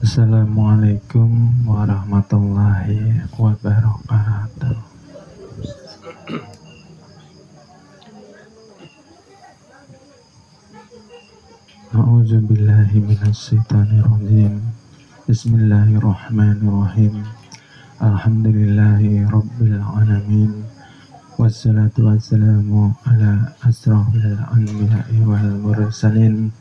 Assalamualaikum warahmatullahi wabarakatuh. A'udzu billahi minasyaitonir rajim. Bismillahirrahmanirrahim. Alhamdulillahi rabbil alamin. Wassalatu wassalamu ala asrofil anbiya'i wal mursalin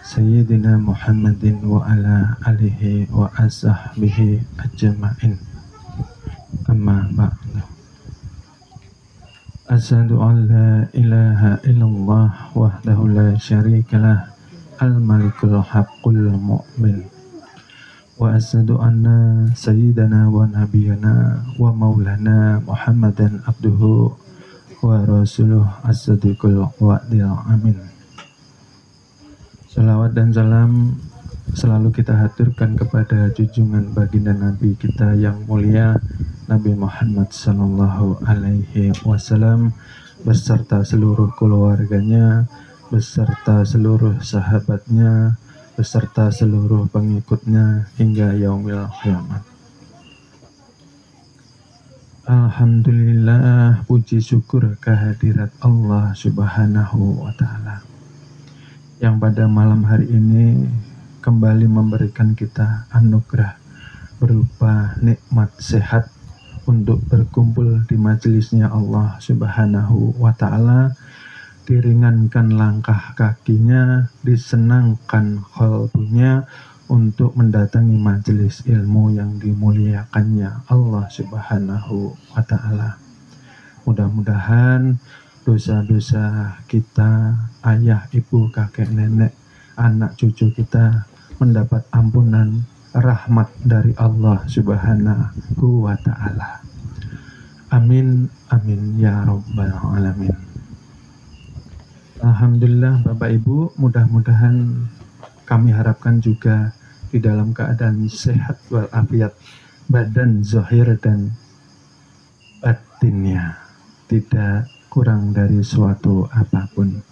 Sayyidina Muhammadin wa ala alihi wa ashabihi ajma'in. Amma ba'du. Asyhadu an la ilaha illallah wahdahu la syarikalah al-malikul haqqul mu'min. Wa asyhadu anna sayyidana wa nabiyana wa maulana Muhammadan abduhu wa rasuluh as-sadiqul wa'dil amin. Salawat dan salam selalu kita haturkan kepada junjungan baginda Nabi kita yang mulia Nabi Muhammad sallallahu alaihi wasallam beserta seluruh keluarganya, beserta seluruh sahabatnya, beserta seluruh pengikutnya hingga yaumil kiamat. Alhamdulillah, puji syukur kehadirat Allah Subhanahu wa ta'ala yang pada malam hari ini kembali memberikan kita anugerah berupa nikmat sehat untuk berkumpul di majelisnya Allah Subhanahu wa ta'ala, diringankan langkah kakinya, disenangkan qalbunya untuk mendatangi majelis ilmu yang dimuliakannya Allah Subhanahu wa ta'ala. Mudah-mudahan dosa-dosa kita, ayah, ibu, kakek, nenek, anak, cucu kita mendapat ampunan rahmat dari Allah Subhanahu wa ta'ala. Amin, amin, ya rabbal alamin. Alhamdulillah Bapak Ibu, mudah-mudahan kami harapkan juga di dalam keadaan sehat walafiat badan, zahir dan batinnya, tidak kurang dari suatu apapun.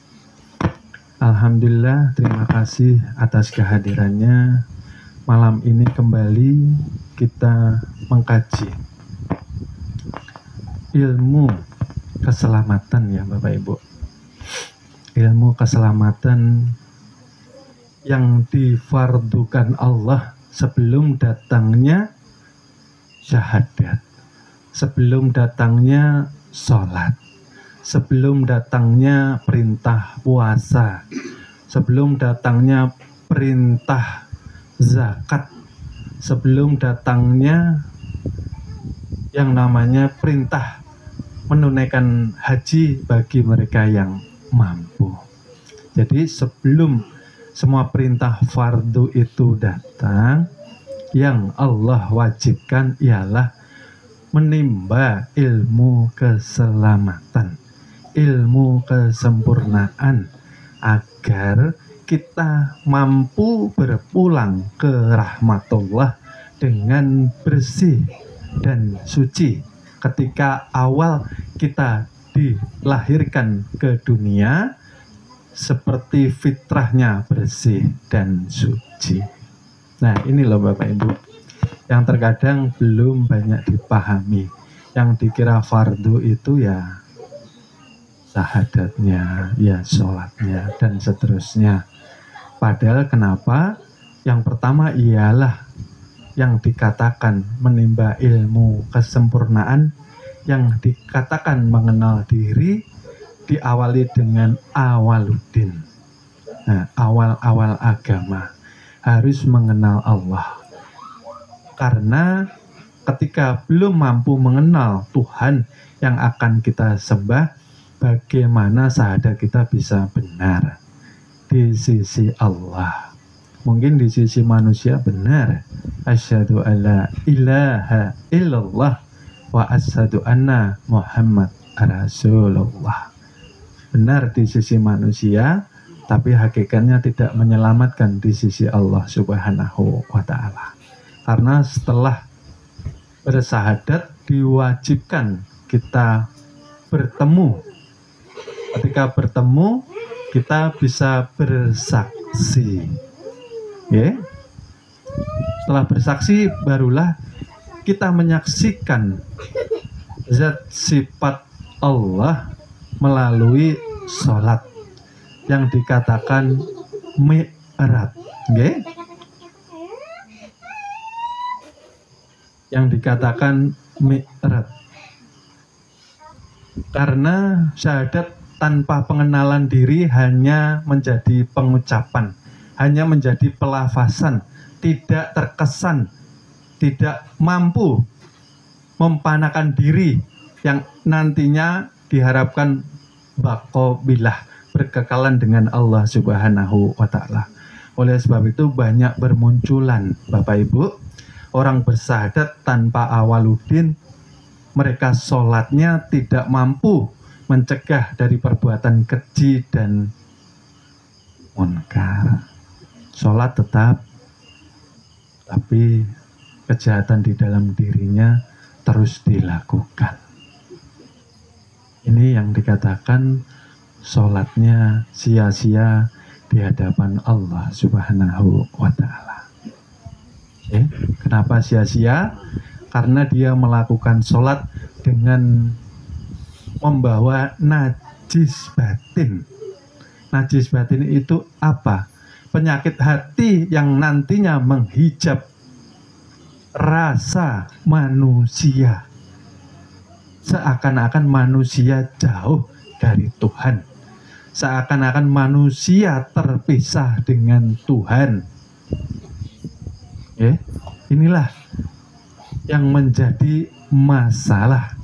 Alhamdulillah, terima kasih atas kehadirannya. Malam ini kembali kita mengkaji ilmu keselamatan ya Bapak Ibu. Ilmu keselamatan yang difardukan Allah sebelum datangnya syahadat, sebelum datangnya sholat, sebelum datangnya perintah puasa, sebelum datangnya perintah zakat, sebelum datangnya yang namanya perintah menunaikan haji bagi mereka yang mampu. Jadi sebelum semua perintah fardu itu datang, yang Allah wajibkan ialah menimba ilmu keselamatan, ilmu kesempurnaan, agar kita mampu berpulang ke rahmatullah dengan bersih dan suci ketika awal kita dilahirkan ke dunia, seperti fitrahnya bersih dan suci. Nah ini loh Bapak Ibu, yang terkadang belum banyak dipahami. Yang dikira fardu itu ya syahadatnya, ya sholatnya, dan seterusnya. Padahal kenapa? Yang pertama ialah yang dikatakan menimba ilmu kesempurnaan, yang dikatakan mengenal diri, diawali dengan awaluddin. Nah, awal-awal agama harus mengenal Allah. Karena ketika belum mampu mengenal Tuhan yang akan kita sembah, bagaimana syahadat kita bisa benar di sisi Allah? Mungkin di sisi manusia benar, asyhadu alla ilaha illallah wa asyhadu anna Muhammad Rasulullah. Benar di sisi manusia, tapi hakikatnya tidak menyelamatkan di sisi Allah Subhanahu wa ta'ala. Karena setelah bersyahadat diwajibkan kita bertemu. Ketika bertemu, kita bisa bersaksi. Ya. Setelah bersaksi barulah kita menyaksikan zat sifat Allah melalui sholat yang dikatakan mi'raj. Okay? Yang dikatakan mi'raj. Karena syahadat tanpa pengenalan diri hanya menjadi pengucapan, hanya menjadi pelafasan, tidak terkesan, tidak mampu mempanakan diri yang nantinya diharapkan baqobilah, berkekalan dengan Allah Subhanahu wa ta'ala. Oleh sebab itu banyak bermunculan Bapak Ibu orang bersyahadat tanpa awaludin. Mereka sholatnya tidak mampu mencegah dari perbuatan keji dan munkar. Sholat tetap, tapi kejahatan di dalam dirinya terus dilakukan. Ini yang dikatakan sholatnya sia-sia di hadapan Allah Subhanahu wa ta'ala. Kenapa sia-sia? Karena dia melakukan sholat dengan membawa najis batin. Najis batin itu apa? Penyakit hati yang nantinya menghijab rasa manusia. Seakan-akan manusia jauh dari Tuhan. Seakan-akan manusia terpisah dengan Tuhan. Inilah yang menjadi masalah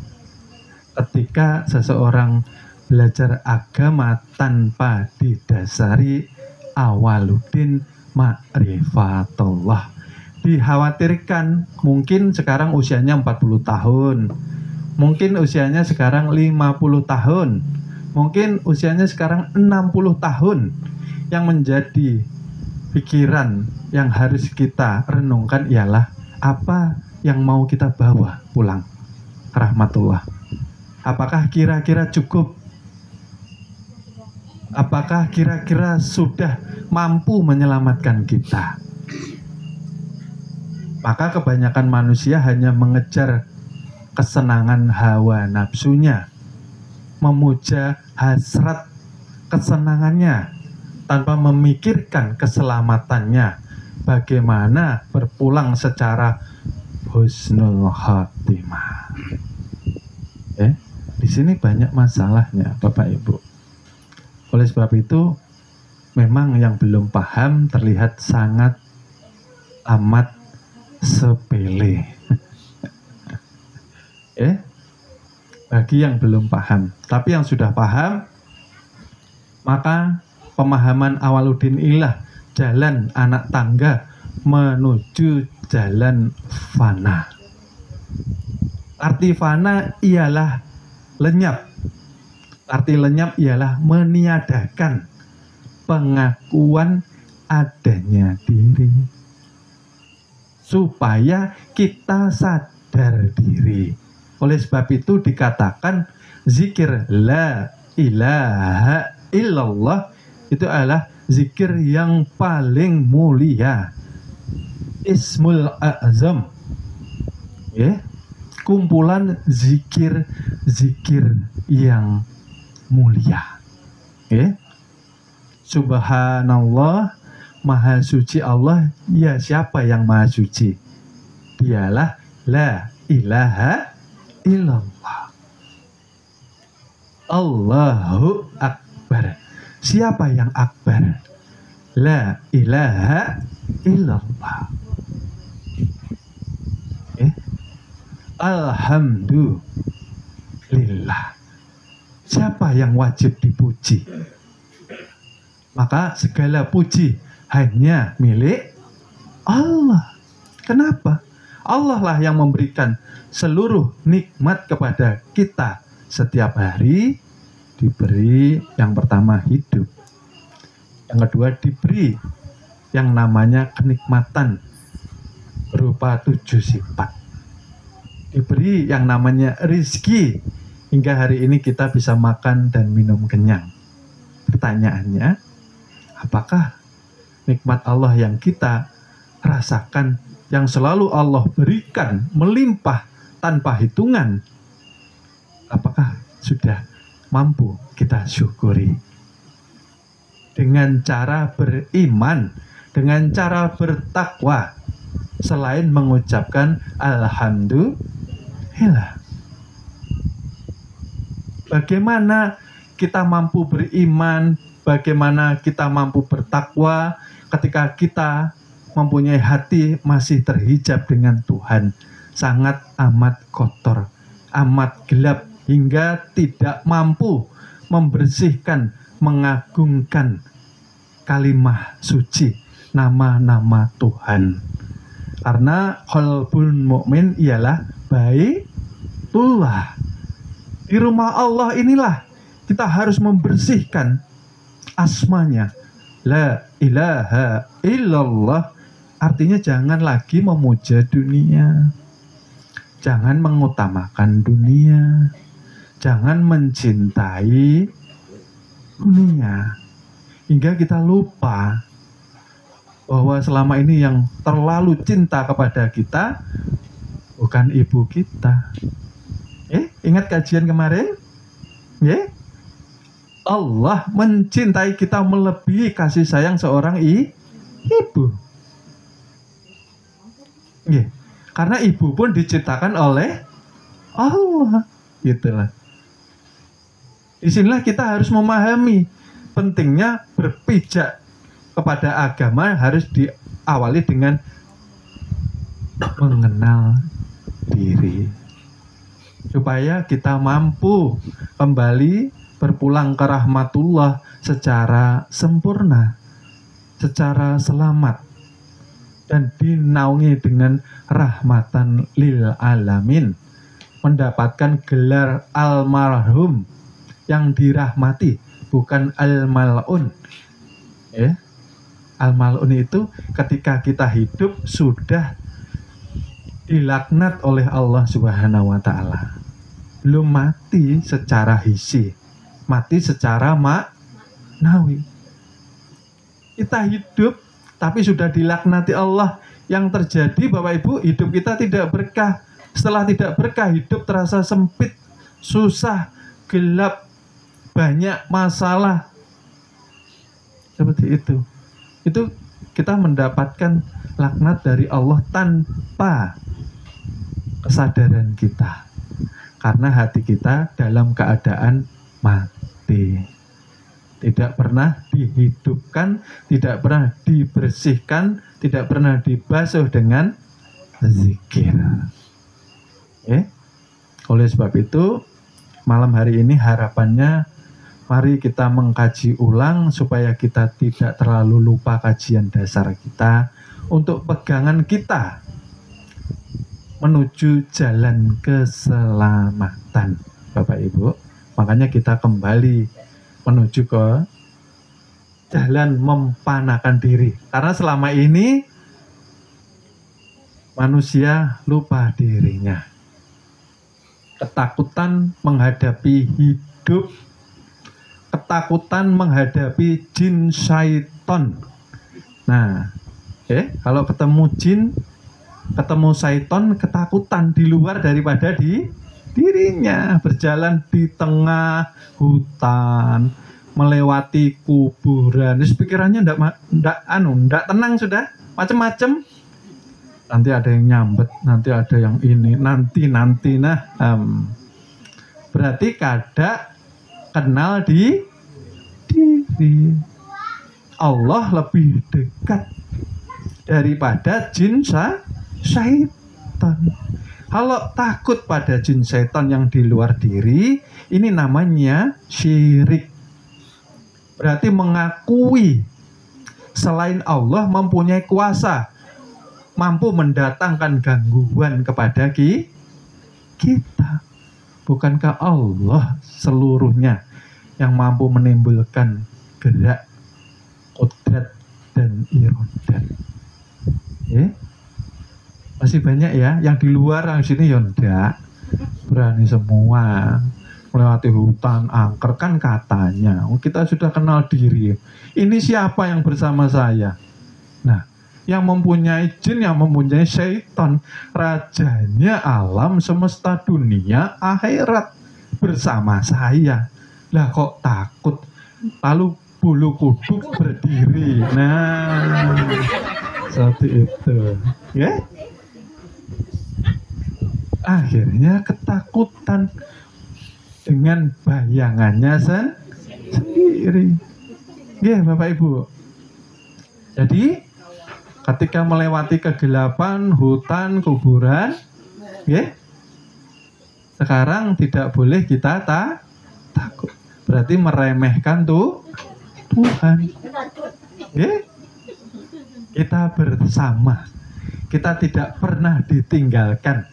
ketika seseorang belajar agama tanpa didasari awaludin ma'rifatullah. Dikhawatirkan mungkin sekarang usianya 40 tahun, mungkin usianya sekarang 50 tahun, mungkin usianya sekarang 60 tahun. Yang menjadi pikiran yang harus kita renungkan ialah apa yang mau kita bawa pulang ke rahmatullah. Apakah kira-kira cukup? Apakah kira-kira sudah mampu menyelamatkan kita? Maka kebanyakan manusia hanya mengejar kesenangan hawa nafsunya, memuja hasrat kesenangannya tanpa memikirkan keselamatannya. Bagaimana berpulang secara husnul khatimah. Di sini banyak masalahnya Bapak Ibu. Oleh sebab itu memang yang belum paham terlihat sangat amat sepele. Bagi yang belum paham. Tapi yang sudah paham, maka pemahaman awaludin ilah jalan anak tangga menuju jalan fana. Arti fana ialah lenyap. Arti lenyap ialah meniadakan pengakuan adanya diri, supaya kita sadar diri. Oleh sebab itu dikatakan zikir la ilaha illallah itu adalah zikir yang paling mulia, ismul a'zam, kumpulan zikir-zikir yang mulia. Subhanallah, maha suci Allah. Ya, siapa yang maha suci? Dialah la ilaha illallah. Allahu akbar. Siapa yang akbar? La ilaha illallah. Alhamdulillah. Siapa yang wajib dipuji? Maka segala puji hanya milik Allah. Kenapa? Allah lah yang memberikan seluruh nikmat kepada kita setiap hari. Diberi yang pertama hidup, yang kedua diberi yang namanya kenikmatan berupa 7 sifat, diberi yang namanya rizki hingga hari ini kita bisa makan dan minum kenyang. Pertanyaannya, apakah nikmat Allah yang kita rasakan, yang selalu Allah berikan melimpah tanpa hitungan, apakah sudah mampu kita syukuri dengan cara beriman, dengan cara bertakwa, selain mengucapkan alhamdulillah? Bagaimana kita mampu beriman, bagaimana kita mampu bertakwa ketika kita mempunyai hati masih terhijab dengan Tuhan, sangat amat kotor, amat gelap, hingga tidak mampu membersihkan, mengagungkan kalimah suci, nama-nama Tuhan. Karena qalbul mukmin ialah baitullah. Di rumah Allah inilah kita harus membersihkan asmanya. La ilaha illallah, artinya jangan lagi memuja dunia, jangan mengutamakan dunia, jangan mencintai dunia, hingga kita lupa bahwa selama ini yang terlalu cinta kepada kita bukan ibu kita. Ingat kajian kemarin? Allah mencintai kita melebihi kasih sayang seorang ibu. Karena ibu pun diciptakan oleh Allah. Gitulah. Disinilah kita harus memahami pentingnya berpijak kepada agama, harus diawali dengan mengenal diri, supaya kita mampu kembali berpulang ke rahmatullah secara sempurna, secara selamat, dan dinaungi dengan rahmatan lil alamin, mendapatkan gelar almarhum, yang dirahmati, bukan al-mal'un. Al-mal'un itu ketika kita hidup sudah dilaknat oleh Allah Subhanahu wa ta'ala. Belum mati secara hisi, mati secara maknawi. Kita hidup tapi sudah dilaknati Allah. Yang terjadi Bapak Ibu, hidup kita tidak berkah. Setelah tidak berkah, hidup terasa sempit, susah, gelap, banyak masalah. Seperti itu. Itu kita mendapatkan laknat dari Allah tanpa kesadaran kita, karena hati kita dalam keadaan mati, tidak pernah dihidupkan, tidak pernah dibersihkan, tidak pernah dibasuh dengan zikir. Oleh sebab itu, malam hari ini harapannya mari kita mengkaji ulang supaya kita tidak terlalu lupa kajian dasar kita untuk pegangan kita menuju jalan keselamatan, Bapak Ibu. Makanya kita kembali menuju ke jalan mempanakan diri. Karena selama ini manusia lupa dirinya. Ketakutan menghadapi hidup, ketakutan menghadapi jin syaiton. Nah, kalau ketemu jin, ketemu syaiton, ketakutan di luar daripada di dirinya. Berjalan di tengah hutan, melewati kuburan, pikirannya ndak tenang, sudah macem-macem. Nanti ada yang nyambet, nanti ada yang ini, nanti. Berarti kada kenal di diri. Allah lebih dekat daripada jin syaitan. Kalau takut pada jin syaitan yang di luar diri, ini namanya syirik. Berarti mengakui selain Allah mempunyai kuasa, mampu mendatangkan gangguan kepada kita. Bukankah Allah seluruhnya yang mampu menimbulkan gerak, kodrat, dan irodat? Masih banyak ya yang di luar, yang sini ya enggak berani semua melewati hutan angker. Kan katanya kita sudah kenal diri, ini siapa yang bersama saya, Nah, yang mempunyai jin, yang mempunyai syaitan, rajanya alam semesta dunia akhirat bersama saya. Lah kok takut? Lalu bulu kuduk berdiri. Nah, seperti itu. Ya? Akhirnya ketakutan dengan bayangannya sendiri. Ya, Bapak Ibu. Jadi ketika melewati kegelapan hutan kuburan, ya, sekarang tidak boleh kita takut. Berarti meremehkan Tuhan. Ya, kita bersama. Kita tidak pernah ditinggalkan.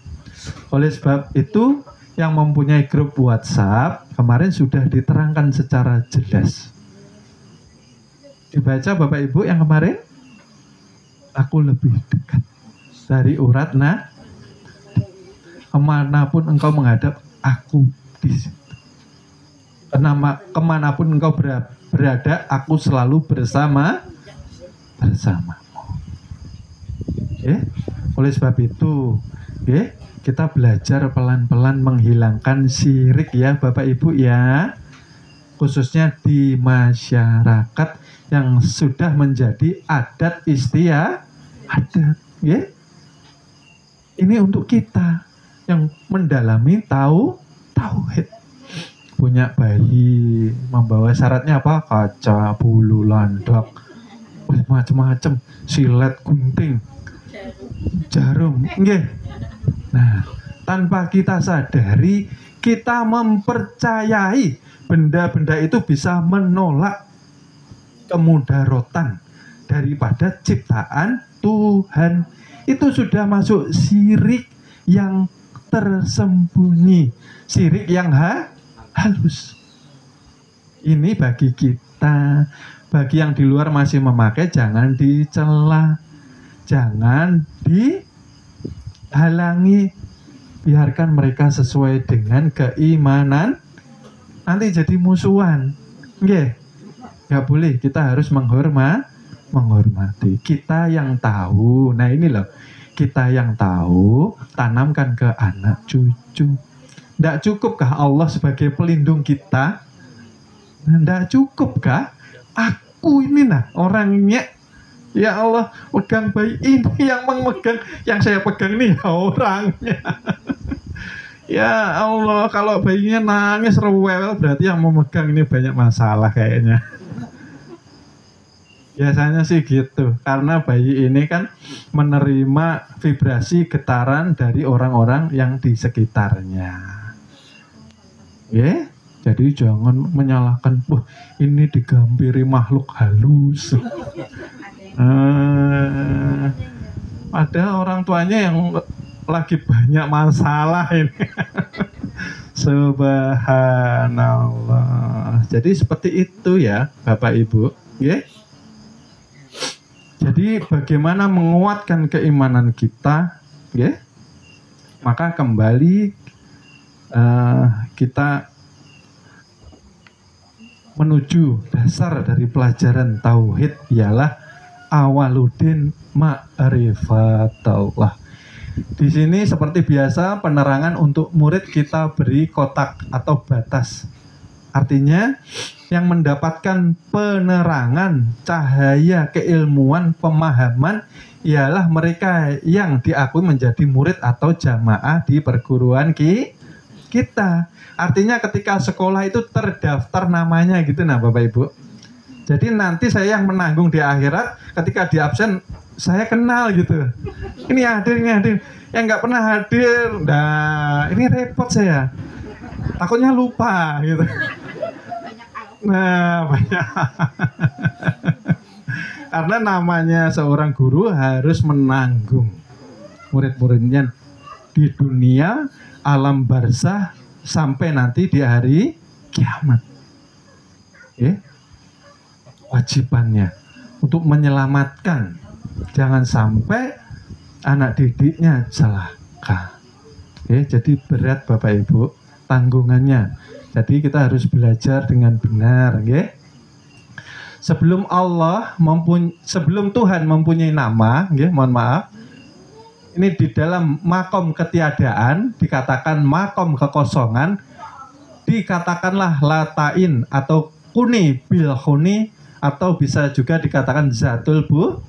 Oleh sebab itu, yang mempunyai grup WhatsApp kemarin sudah diterangkan secara jelas. Dibaca Bapak Ibu yang kemarin, aku lebih dekat dari urat kemanapun engkau menghadap, aku di situ. Kemanapun engkau berada, aku selalu bersamamu. Oleh sebab itu, kita belajar pelan-pelan menghilangkan syirik ya Bapak Ibu ya, khususnya di masyarakat yang sudah menjadi adat istiadat. Ini untuk kita yang mendalami tauhid. Punya bayi, membawa syaratnya apa? Kaca, bulu, landak, macam-macam, silet, gunting, jarum. Nah, tanpa kita sadari, kita mempercayai benda-benda itu bisa menolak kemudaratan daripada ciptaan Tuhan. Itu sudah masuk syirik yang tersembunyi, syirik yang halus. Ini bagi kita. Bagi yang di luar masih memakai, jangan dicela, jangan dihalangi, biarkan mereka sesuai dengan keimanan. Nanti jadi musuhan. Nggak boleh, kita harus menghormati. Kita yang tahu. Nah ini loh, kita yang tahu, tanamkan ke anak cucu. Nggak cukupkah Allah sebagai pelindung kita? Nggak cukupkah? Aku ini orangnya, ya Allah, pegang bayi ini, yang memegang, yang saya pegang ini orangnya. Ya Allah, kalau bayinya nangis rewel, berarti yang memegang ini banyak masalah kayaknya. Biasanya sih gitu, karena bayi ini kan menerima vibrasi getaran dari orang-orang yang di sekitarnya. Jadi jangan menyalahkan, wah ini digambiri makhluk halus. Ada orang tuanya yang lagi banyak masalah ini. Subhanallah. Jadi seperti itu ya Bapak Ibu. Jadi bagaimana menguatkan keimanan kita, maka kembali kita menuju dasar dari pelajaran tauhid, ialah awaludin ma'rifatullah. Di sini seperti biasa penerangan untuk murid kita beri kotak atau batas. Artinya yang mendapatkan penerangan, cahaya, keilmuan, pemahaman ialah mereka yang diakui menjadi murid atau jamaah di perguruan kita. Artinya ketika sekolah itu terdaftar namanya gitu, nah Bapak Ibu. Jadi nanti saya yang menanggung di akhirat, ketika di absen saya kenal gitu. Ini hadir. Yang nggak pernah hadir, nah ini repot saya. Takutnya lupa gitu. Nah banyak. Karena namanya seorang guru harus menanggung murid-muridnya di dunia, alam barzah, sampai nanti di hari kiamat. Wajibannya untuk menyelamatkan, jangan sampai anak didiknya celaka. Jadi berat Bapak Ibu tanggungannya. Jadi kita harus belajar dengan benar. sebelum Tuhan mempunyai nama, nggih, mohon maaf. Ini di dalam makom ketiadaan dikatakan makom kekosongan, dikatakanlah latain atau kuni bil kuni, atau bisa juga dikatakan zatul bu.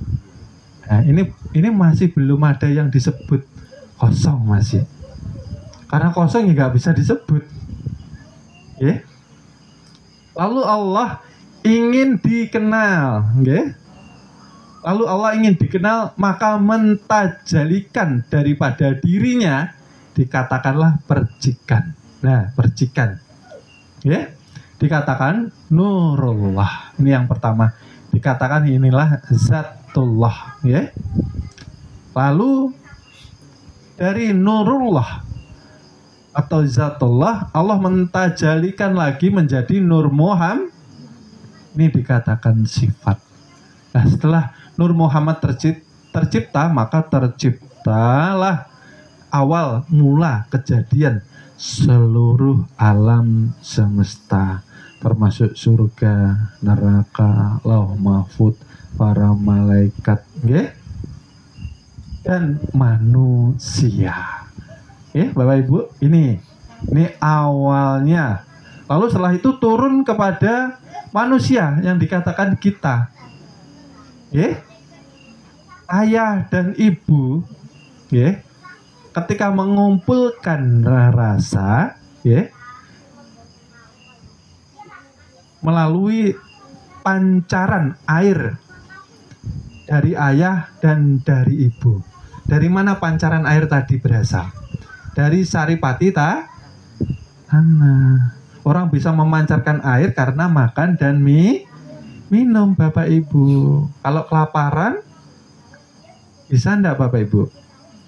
Nah, ini masih belum ada yang disebut kosong masih. Karena kosong ya nggak bisa disebut. Ya. Lalu Allah ingin dikenal, okay? Lalu Allah ingin dikenal, maka mentajalikan daripada dirinya, dikatakanlah percikan. Nah, percikan, ya, dikatakan nurullah. Ini yang pertama, dikatakan inilah zatullah, ya. Lalu dari nurullah atau zatullah, Allah mentajalikan lagi menjadi Nur Muhammad. Ini dikatakan sifat. Nah, setelah Nur Muhammad tercipta, maka terciptalah awal mula kejadian seluruh alam semesta, termasuk surga, neraka, lauh mahfud, para malaikat, okay? Dan manusia. Bapak Ibu, ini awalnya. Lalu setelah itu turun kepada manusia yang dikatakan kita. Ayah dan ibu, ketika mengumpulkan rasa, melalui pancaran air dari ayah dan dari ibu. Dari mana pancaran air tadi berasal? Dari saripati tanah. Orang bisa memancarkan air karena makan dan minum, Bapak Ibu. Kalau kelaparan, bisa enggak Bapak Ibu?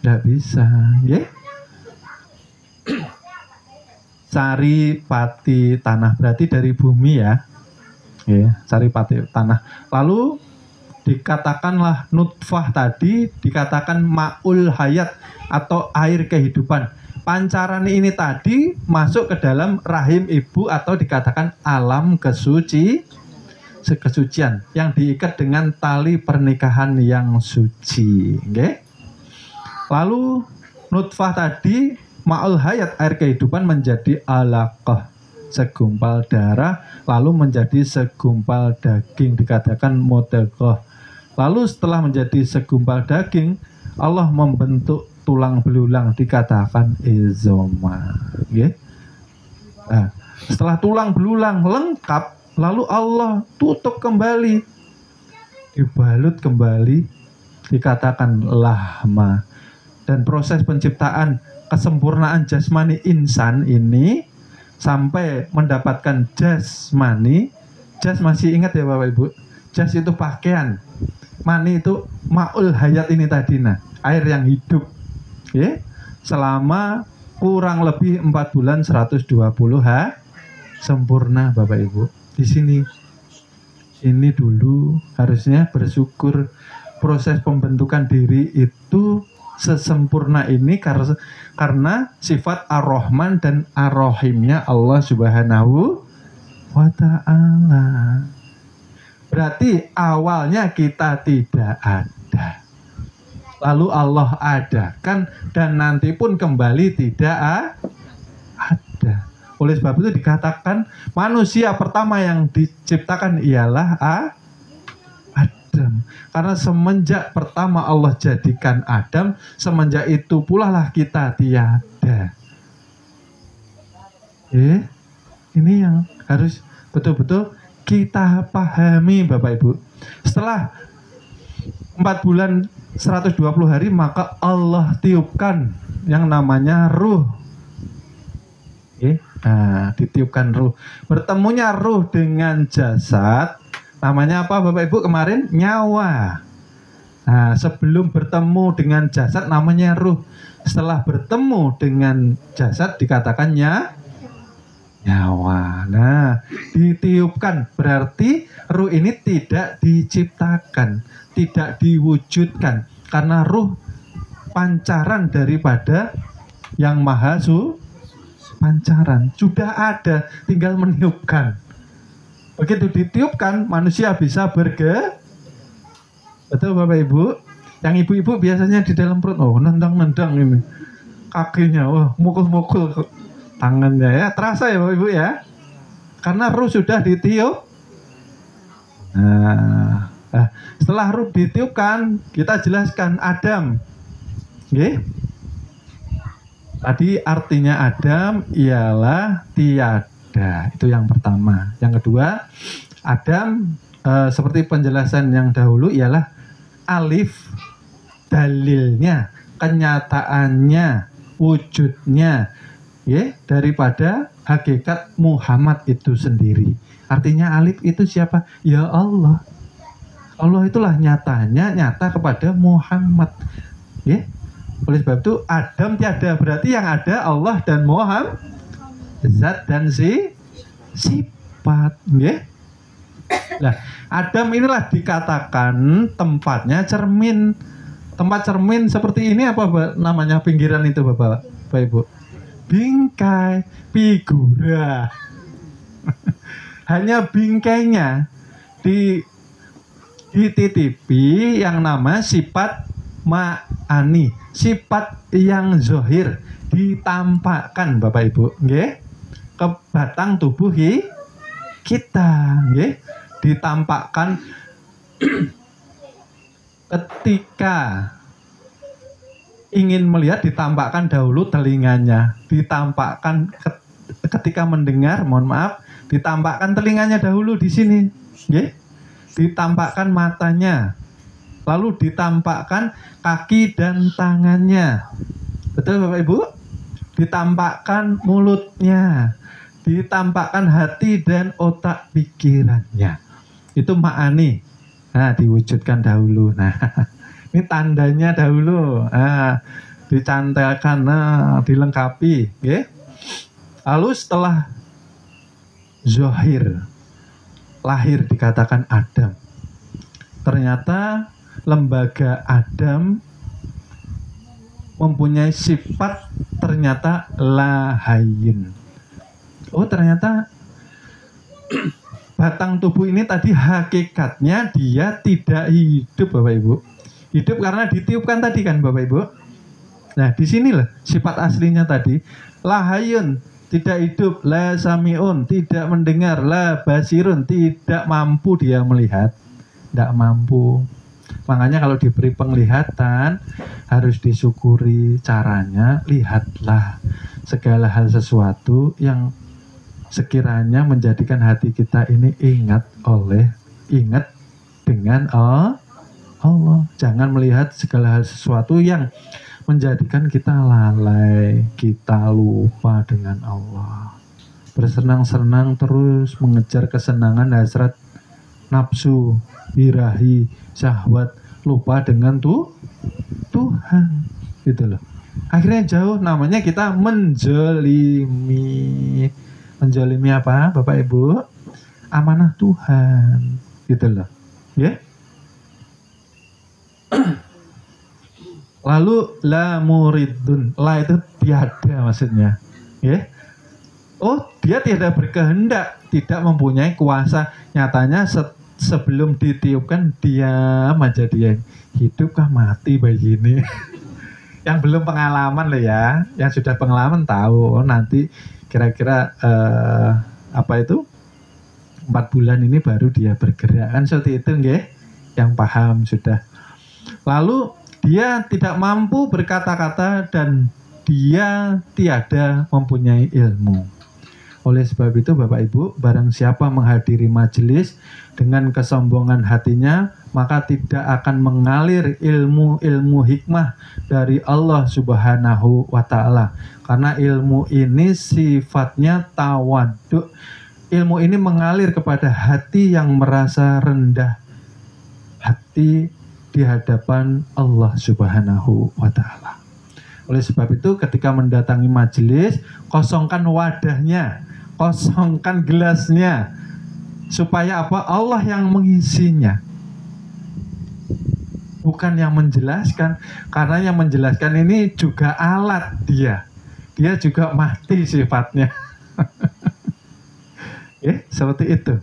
Enggak bisa, ya? Saripati tanah berarti dari bumi, ya. Saripati tanah. Lalu dikatakanlah nutfah tadi, dikatakan ma'ul hayat atau air kehidupan. Pancaran ini tadi masuk ke dalam rahim ibu atau dikatakan alam kesucian yang diikat dengan tali pernikahan yang suci. Lalu nutfah tadi ma'ul hayat air kehidupan menjadi alaqah segumpal darah, lalu menjadi segumpal daging dikatakan mudghah. Lalu setelah menjadi segumpal daging, Allah membentuk tulang belulang dikatakan izoma. Nah, setelah tulang belulang lengkap, lalu Allah tutup kembali, dibalut kembali, dikatakan lahma. Dan proses penciptaan kesempurnaan jasmani insan ini sampai mendapatkan jasmani. Jas masih ingat ya Bapak Ibu? Jas itu pakaian, mani itu ma'ul hayat ini tadi, nah, air yang hidup. Selama kurang lebih 4 bulan 120 sempurna Bapak Ibu. Di sini ini dulu harusnya bersyukur proses pembentukan diri itu sesempurna ini karena sifat Ar-Rahman dan Ar-Rahimnya Allah Subhanahu wa Ta'ala. Berarti awalnya kita tidak ada, lalu Allah adakan, dan nanti pun kembali tidak ada. Oleh sebab itu dikatakan manusia pertama yang diciptakan ialah Adam. Karena semenjak pertama Allah jadikan Adam, semenjak itu pula lah kita tiada. Ini yang harus betul-betul kita pahami Bapak Ibu. Setelah 4 bulan 120 hari, maka Allah tiupkan yang namanya ruh. Nah, ditiupkan ruh. Bertemunya ruh dengan jasad, namanya apa Bapak Ibu kemarin? Nyawa. Nah, sebelum bertemu dengan jasad namanya ruh. Setelah bertemu dengan jasad dikatakan nyawa. Nah, ditiupkan berarti ruh ini tidak diciptakan, tidak diwujudkan, karena ruh pancaran daripada yang maha pancaran, sudah ada, tinggal meniupkan. Begitu ditiupkan, manusia bisa betul Bapak Ibu? Yang ibu-ibu biasanya di dalam perut, oh nendang-nendang ini kakinya, wah mukul-mukul tangannya ya, terasa ya Bapak Ibu ya, karena ruh sudah ditiup. Nah, setelah ruh ditiupkan, kita jelaskan Adam. Oke? Tadi artinya Adam ialah tiada, itu yang pertama. Yang kedua, Adam seperti penjelasan yang dahulu ialah alif, dalilnya, kenyataannya, wujudnya, ya, daripada hakikat Muhammad itu sendiri. Artinya alif itu siapa? Ya Allah. Allah itulah nyata kepada Muhammad. Ya. Oleh sebab itu Adam tiada, berarti yang ada Allah dan Muhammad, zat dan sifat. Ya. Nah, Adam inilah dikatakan tempatnya cermin. Tempat cermin seperti ini apa namanya pinggiran itu Bapak Ibu? Bingkai, figura. Hanya bingkainya dititipi yang nama sifat ma'ani, sifat yang zohir, ditampakkan Bapak Ibu, nggih, ke batang tubuh kita, nggih, ditampakkan ketika ingin melihat, ditampakkan dahulu telinganya, ditampakkan ketika mendengar, mohon maaf, ditampakkan telinganya dahulu di sini, nggih, ditampakkan matanya, lalu ditampakkan kaki dan tangannya, betul Bapak Ibu, ditampakkan mulutnya, ditampakkan hati dan otak pikirannya, itu ma'ani. Nah, diwujudkan dahulu. Nah, ini tandanya dahulu. Nah, dicantelkan, dilengkapi, okay? Lalu setelah zohir, lahir dikatakan Adam. Ternyata lembaga Adam mempunyai sifat ternyata lahayin. Oh, ternyata batang tubuh ini tadi hakikatnya dia tidak hidup Bapak Ibu. Hidup karena ditiupkan tadi kan Bapak Ibu. Nah, di sinilah sifat aslinya tadi. Lahayun, tidak hidup. La samiun, tidak mendengar. La basirun, tidak mampu dia melihat. Tidak mampu. Makanya kalau diberi penglihatan harus disyukuri caranya. Lihatlah segala hal sesuatu yang sekiranya menjadikan hati kita ini ingat dengan Allah. Jangan melihat segala hal sesuatu yang menjadikan kita lalai, kita lupa dengan Allah. Bersenang-senang terus mengejar kesenangan hasrat nafsu, birahi, syahwat, lupa dengan Tuhan. Gitu loh. Akhirnya jauh, namanya kita menjolimi. Menjolimi apa Bapak Ibu? Amanah Tuhan, gitu loh, ya. Lalu la muridun, la itu tiada maksudnya, ya. Oh, dia tidak berkehendak, tidak mempunyai kuasa. Nyatanya sebelum ditiupkan diam aja dia. Hidup kah mati bayi ini? Yang belum pengalaman loh ya, yang sudah pengalaman tahu. Oh, nanti kira-kira 4 bulan ini baru dia bergerak, kan seperti itu nggih, yang paham sudah. Lalu dia tidak mampu berkata-kata dan dia tiada mempunyai ilmu. Oleh sebab itu Bapak Ibu, barang siapa menghadiri majelis dengan kesombongan hatinya, maka tidak akan mengalir ilmu hikmah dari Allah Subhanahu wa Ta'ala. Karena ilmu ini sifatnya tawaduk. Ilmu ini mengalir kepada hati yang merasa rendah hati di hadapan Allah Subhanahu wa Ta'ala. Oleh sebab itu ketika mendatangi majelis, kosongkan wadahnya, kosongkan gelasnya, supaya apa? Allah yang mengisinya, bukan yang menjelaskan. Karena yang menjelaskan ini juga alat dia juga mati sifatnya. Ya, seperti itu.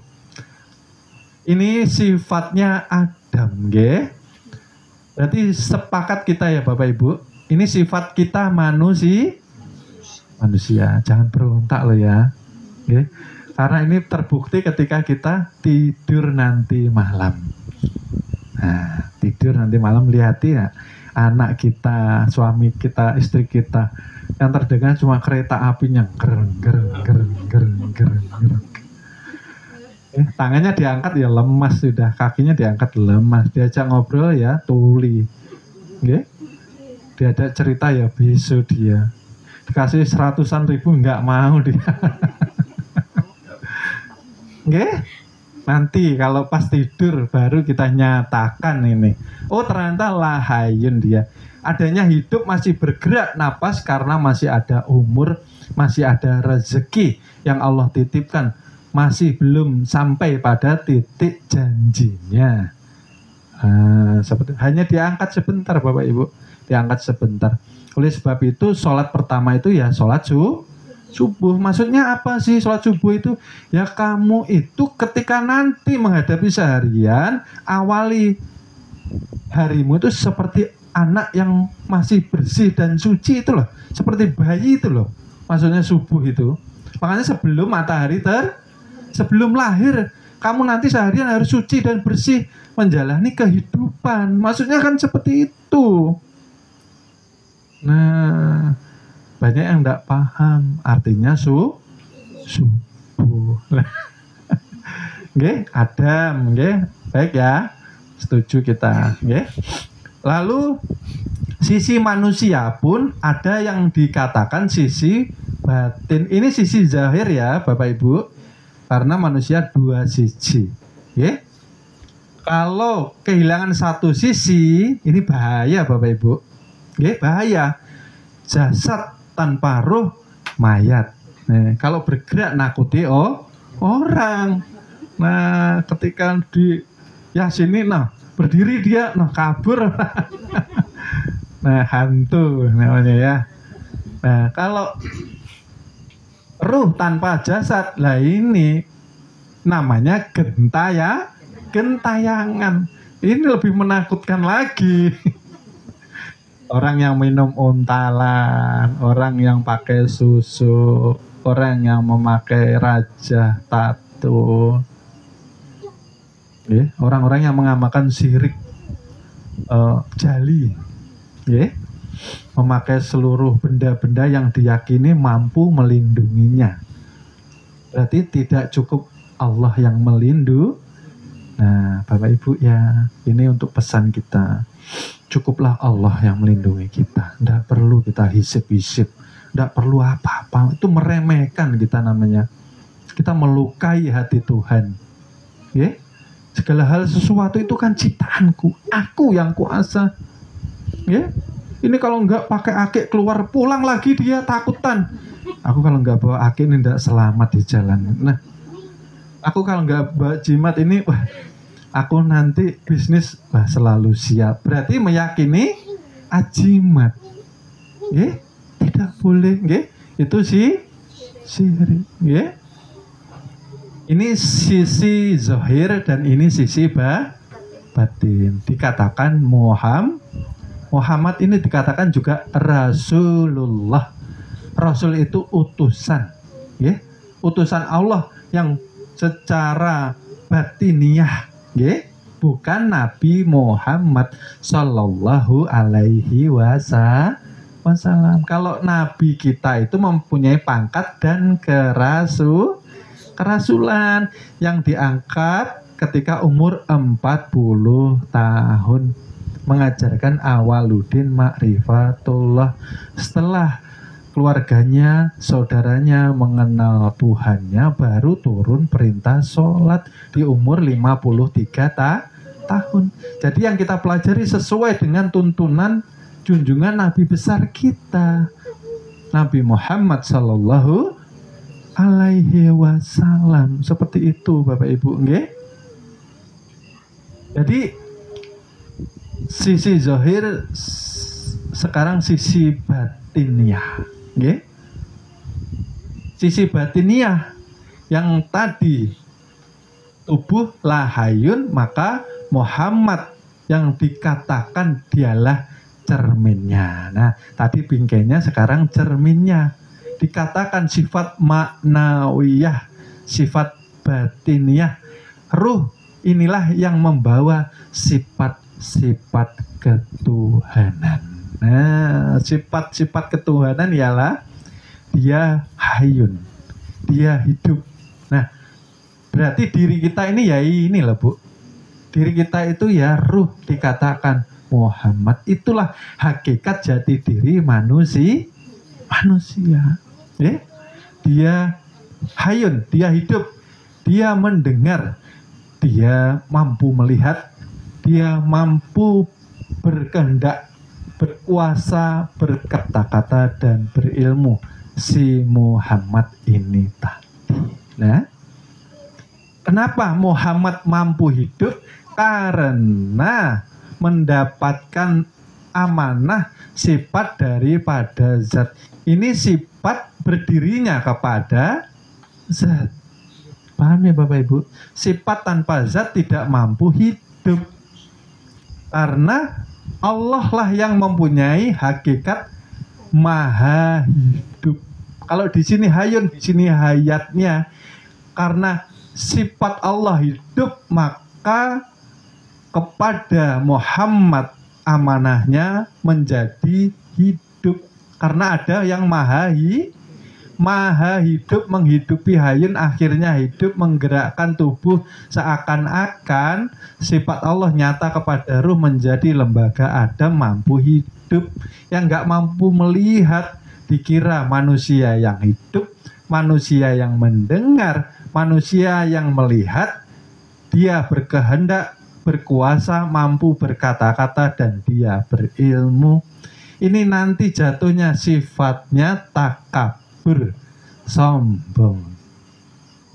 Ini sifatnya Adam, nggih. Berarti sepakat kita ya Bapak Ibu. Ini sifat kita manusia. Jangan berontak loh ya. Nggih. Karena ini terbukti ketika kita tidur nanti malam. Nah, tidur nanti malam, lihati ya, anak kita, suami kita, istri kita, yang terdengar cuma kereta apinya gereng. Tangannya diangkat ya lemas sudah, kakinya diangkat lemas, diajak ngobrol ya tuli, diajak cerita ya bisu dia, dikasih 100-an ribu nggak mau dia. Nanti kalau pas tidur baru kita nyatakan ini, oh ternyata lahayun dia, adanya hidup, masih bergerak napas karena masih ada umur, masih ada rezeki yang Allah titipkan, masih belum sampai pada titik janjinya. Hanya diangkat sebentar Bapak Ibu, diangkat sebentar. Oleh sebab itu sholat pertama itu ya sholat subuh. Maksudnya apa sih sholat subuh itu? Ya kamu itu ketika nanti menghadapi seharian, awali harimu itu seperti anak yang masih bersih dan suci itu loh, seperti bayi itu loh. Maksudnya subuh itu. Makanya sebelum matahari sebelum lahir, kamu nanti seharian harus suci dan bersih, menjalani kehidupan. Maksudnya kan seperti itu. Nah, banyak yang tidak paham artinya subuh. Nggih, Adam, nggih. Baik ya. Setuju kita, nggih. Lalu sisi manusia pun ada yang dikatakan sisi batin. Ini sisi zahir ya, Bapak Ibu. Karena manusia dua sisi, ya. Kalau kehilangan satu sisi, ini bahaya Bapak Ibu, ya, bahaya. Jasad tanpa ruh, mayat. Nah, kalau bergerak nakuti orang. Nah, ketika di sini, berdiri dia, kabur. Nah, hantu namanya ya. Nah, kalau ruh tanpa jasad, lah ini namanya gentayangan. Ini lebih menakutkan lagi. Orang yang minum untalan, orang yang pakai susu, orang yang memakai raja tato, orang-orang yang mengamalkan syirik jali, memakai seluruh benda-benda yang diyakini mampu melindunginya. Berarti tidak cukup Allah yang melindungi. Nah, Bapak Ibu ya, ini untuk pesan kita. Cukuplah Allah yang melindungi kita. Tidak perlu kita hisip-hisip. Tidak perlu apa-apa. Itu meremehkan kita namanya. Kita melukai hati Tuhan. Segala hal sesuatu itu kan ciptaanku. Aku yang kuasa. Ini kalau nggak pakai akik keluar, pulang lagi dia takutan. Aku kalau nggak bawa akik ini tidak selamat di jalan. Nah, aku kalau nggak bawa jimat ini, aku nanti bisnis selalu siap. Berarti meyakini ajimat. Tidak boleh. Itu sihir. Ini sisi zahir dan ini sisi batin. Dikatakan Muhammad ini dikatakan juga Rasulullah. Rasul itu utusan, utusan Allah yang secara batiniah, bukan Nabi Muhammad Sallallahu Alaihi Wasallam. Kalau Nabi kita itu mempunyai pangkat dan kerasulan yang diangkat ketika umur 40 tahun. Mengajarkan awaludin ma'rifatullah. Setelah keluarganya, saudaranya mengenal Tuhannya, baru turun perintah sholat di umur 53 tahun. Jadi yang kita pelajari sesuai dengan tuntunan junjungan Nabi besar kita, Nabi Muhammad Sallallahu Alaihi Wasallam. Seperti itu Bapak Ibu, Jadi sisi zahir, sekarang sisi batiniah, Sisi batiniah yang tadi tubuh lahayun, maka Muhammad yang dikatakan dialah cerminnya. Nah, tadi bingkainya, sekarang cerminnya. Dikatakan sifat maknawiyah, sifat batiniah. Ruh inilah yang membawa sifat-sifat ketuhanan. Nah, sifat-sifat ketuhanan ialah dia hayun, dia hidup. Nah, berarti diri kita ini ya ini loh Bu. Diri kita itu ya ruh, dikatakan Muhammad. Itulah hakikat jati diri manusia. Dia hayun, dia hidup, dia mendengar, dia mampu melihat, dia mampu berkehendak, berkuasa, berkata-kata, dan berilmu. Si Muhammad ini tadi. Nah, kenapa Muhammad mampu hidup? Karena mendapatkan amanah sifat daripada zat. Ini sifat berdirinya kepada zat. Paham ya Bapak Ibu? Sifat tanpa zat tidak mampu hidup. Karena Allah lah yang mempunyai hakikat maha hidup. Kalau di sini hayun, di sini hayatnya. Karena sifat Allah hidup, maka kepada Muhammad amanahnya menjadi hidup. Karena ada yang maha hidup, menghidupi hayun, akhirnya hidup, menggerakkan tubuh, seakan-akan sifat Allah nyata kepada ruh, menjadi lembaga Adam, mampu hidup. Yang nggak mampu melihat dikira manusia yang hidup, manusia yang mendengar, manusia yang melihat. Dia berkehendak, berkuasa, mampu berkata-kata, dan dia berilmu. Ini nanti jatuhnya sifatnya takabur, sombong.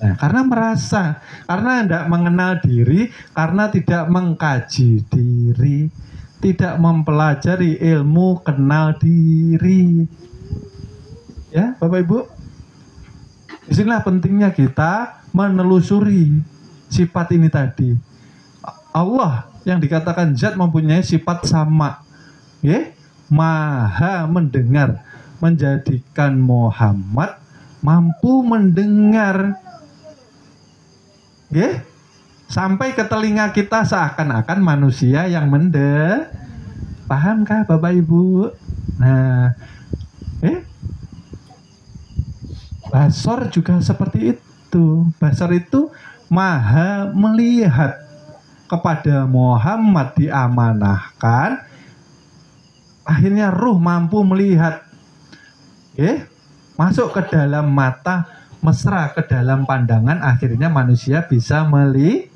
Nah, karena merasa, karena tidak mengenal diri, karena tidak mengkaji diri, tidak mempelajari ilmu kenal diri. Ya, Bapak Ibu, disinilah pentingnya kita menelusuri sifat ini tadi. Allah yang dikatakan zat mempunyai sifat sama, maha mendengar, menjadikan Muhammad mampu mendengar, sampai ke telinga kita seakan-akan manusia yang pahamkah Bapak Ibu? Nah, basor juga seperti itu. Basor itu maha melihat. Kepada Muhammad diamanahkan, akhirnya ruh mampu melihat, masuk ke dalam mata, mesra ke dalam pandangan, akhirnya manusia bisa melihat.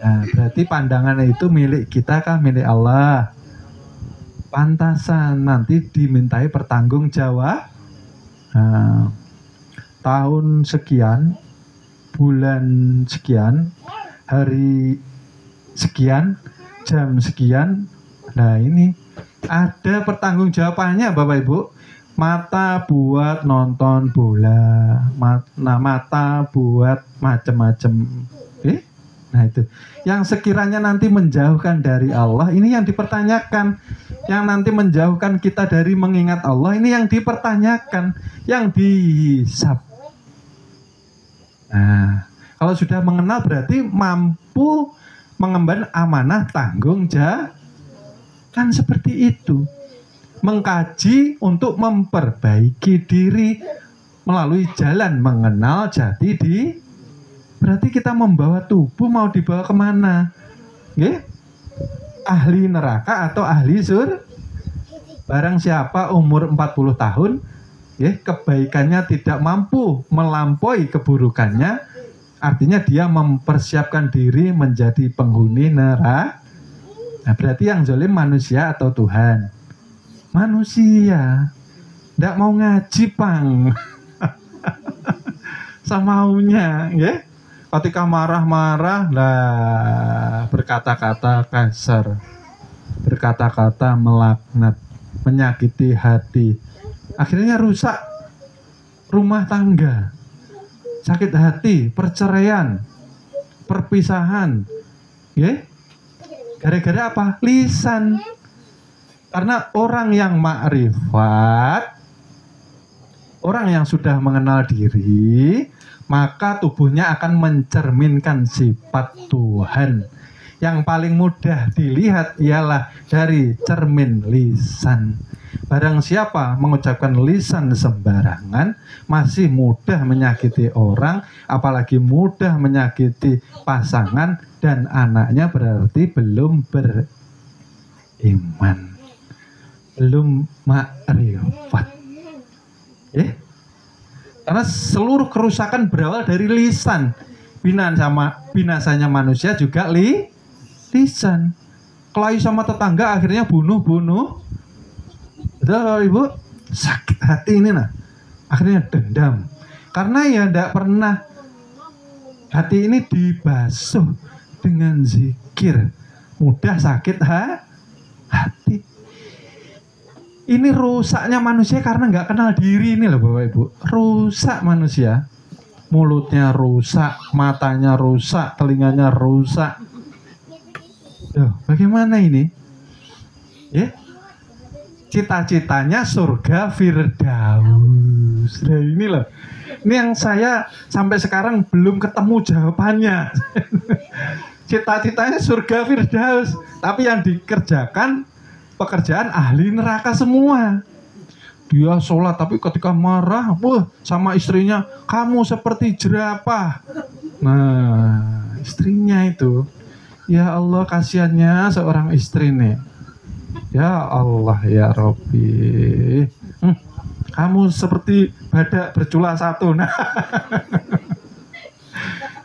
Nah, berarti pandangan itu milik kita kah, milik Allah? Pantasan nanti dimintai pertanggungjawab. Nah, tahun sekian, bulan sekian, hari sekian, jam sekian. Nah, ini ada pertanggungjawabannya Bapak Ibu. Mata buat nonton bola, mata buat macam-macam. Nah, itu yang sekiranya nanti menjauhkan dari Allah, ini yang dipertanyakan. Yang nanti menjauhkan kita dari mengingat Allah, ini yang dipertanyakan, yang dihisab. Nah, kalau sudah mengenal berarti mampu mengemban amanah tanggung jawab. Kan seperti itu. Mengkaji untuk memperbaiki diri melalui jalan mengenal jati diri. Berarti kita membawa tubuh mau dibawa kemana? Ahli neraka atau ahli surga? Barang siapa umur 40 tahun, kebaikannya tidak mampu melampaui keburukannya, artinya dia mempersiapkan diri menjadi penghuni neraka. Nah, berarti yang zalim manusia atau Tuhan? Manusia. Tidak mau ngaji, Pang. Semaunya, Ketika marah-marah, berkata-kata kasar, berkata-kata melaknat, menyakiti hati. Akhirnya rusak rumah tangga, sakit hati, perceraian. perpisahan. Ya? Gara-gara apa? Lisan. Karena orang yang makrifat, orang yang sudah mengenal diri, maka tubuhnya akan mencerminkan sifat Tuhan. Yang paling mudah dilihat ialah dari cermin lisan. Barang siapa mengucapkan lisan sembarangan, masih mudah menyakiti orang, apalagi mudah menyakiti pasangan dan anaknya, berarti belum beriman, belum makrifat. Karena seluruh kerusakan berawal dari lisan. Binasanya manusia juga lisan. Kelahi sama tetangga akhirnya bunuh. Betul Ibu? Sakit hati ini nah. Akhirnya dendam. Karena ya tidak pernah hati ini dibasuh dengan zikir. Mudah sakit hati. Ini rusaknya manusia karena nggak kenal diri ini loh Bapak Ibu. Rusak manusia. Mulutnya rusak, matanya rusak, telinganya rusak. Loh, bagaimana ini? Ya? Cita-citanya surga Firdaus. Nah ini loh. Ini yang saya sampai sekarang belum ketemu jawabannya. Cita-citanya surga Firdaus, tapi yang dikerjakan pekerjaan ahli neraka semua. Dia sholat tapi ketika marah, sama istrinya, kamu seperti jerapah. Nah, istrinya itu, ya Allah kasihannya seorang istri nih. Ya Allah ya Rabbi, kamu seperti badak bercula satu. Nah,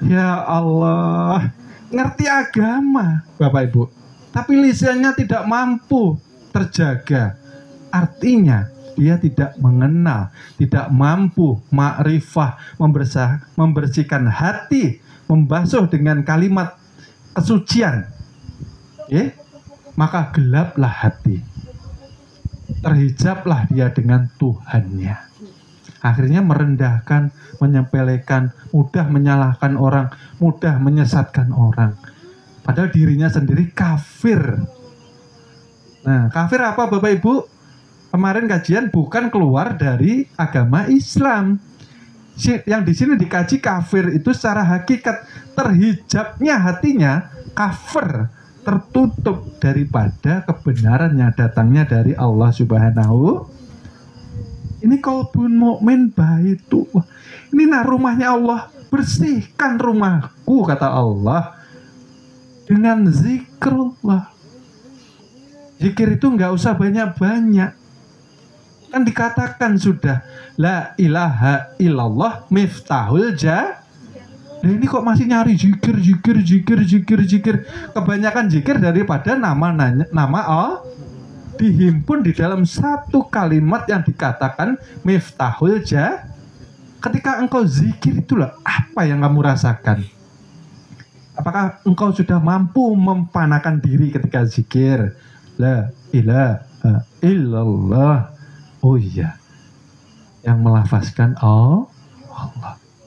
ya Allah, ngerti agama Bapak Ibu, tapi lisannya tidak mampu terjaga. Artinya dia tidak mengenal, tidak mampu makrifah, membersihkan hati, membasuh dengan kalimat kesucian. Maka gelaplah hati, terhijablah dia dengan Tuhannya. Akhirnya merendahkan, menyepelekan, mudah menyalahkan orang, mudah menyesatkan orang. Padahal dirinya sendiri kafir. Nah, kafir apa Bapak Ibu? Kemarin kajian bukan keluar dari agama Islam. Yang di sini dikaji kafir itu secara hakikat, terhijabnya hatinya kafir, tertutup daripada kebenaran yang datangnya dari Allah Subhanahu. Ini qalbun mukmin baitu. Ini rumahnya Allah, bersihkan rumahku kata Allah dengan zikrullah. Zikir itu nggak usah banyak-banyak. Kan dikatakan sudah la ilaha illallah miftahul jannah. Nah ini kok masih nyari zikir. Kebanyakan zikir daripada nama Allah dihimpun di dalam satu kalimat yang dikatakan miftahul jannah. Ketika engkau zikir itulah apa yang kamu rasakan? Apakah engkau sudah mampu mempanakan diri ketika zikir? La ilaha illallah. Oh iya, yang melafazkan Allah.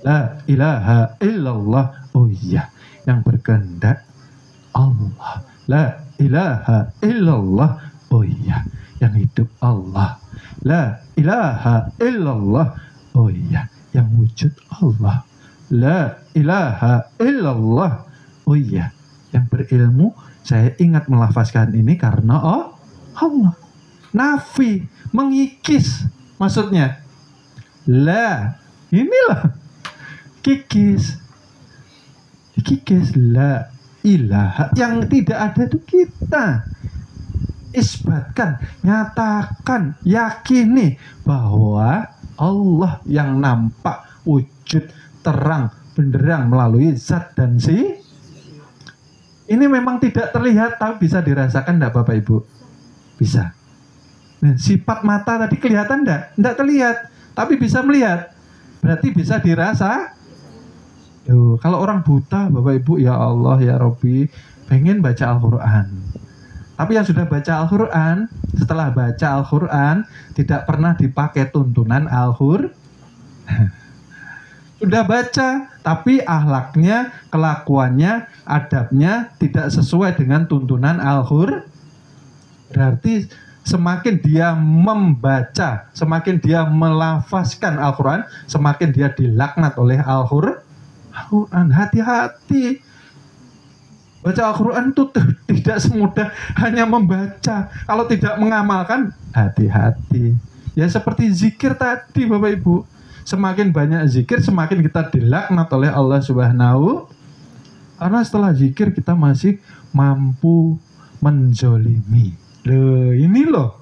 La ilaha illallah. Oh iya, yang berkehendak Allah. La ilaha illallah. Oh iya, yang hidup Allah. La ilaha illallah. Oh iya, yang wujud Allah. La ilaha illallah. Oh iya, yang berilmu. Saya ingat melafazkan ini karena Allah. Nafi, mengikis maksudnya. La, inilah kikis la ilaha, yang tidak ada itu kita isbatkan, nyatakan, yakini bahwa Allah yang nampak wujud terang benderang melalui zat dan si ini memang tidak terlihat tapi bisa dirasakan enggak Bapak Ibu? Bisa. Nah, sifat mata tadi kelihatan enggak? Enggak terlihat tapi bisa melihat. Berarti bisa dirasa. Kalau orang buta Bapak Ibu, ya Allah ya Rabbi, pengen baca Al-Quran, tapi yang sudah baca Al-Quran, setelah baca Al-Quran tidak pernah dipakai tuntunan Al-Quran. Sudah baca, tapi akhlaknya, kelakuannya, adabnya tidak sesuai dengan tuntunan Al-Qur'an. Berarti semakin dia membaca, semakin dia melafazkan Al-Quran, semakin dia dilaknat oleh Al-Quran. Hati-hati. Baca Al-Quran itu tidak semudah hanya membaca. Kalau tidak mengamalkan, hati-hati. Ya seperti zikir tadi Bapak Ibu. Semakin banyak zikir, semakin kita dilaknat oleh Allah Subhanahu. Karena setelah zikir kita masih mampu menzolimi. Loh, ini loh.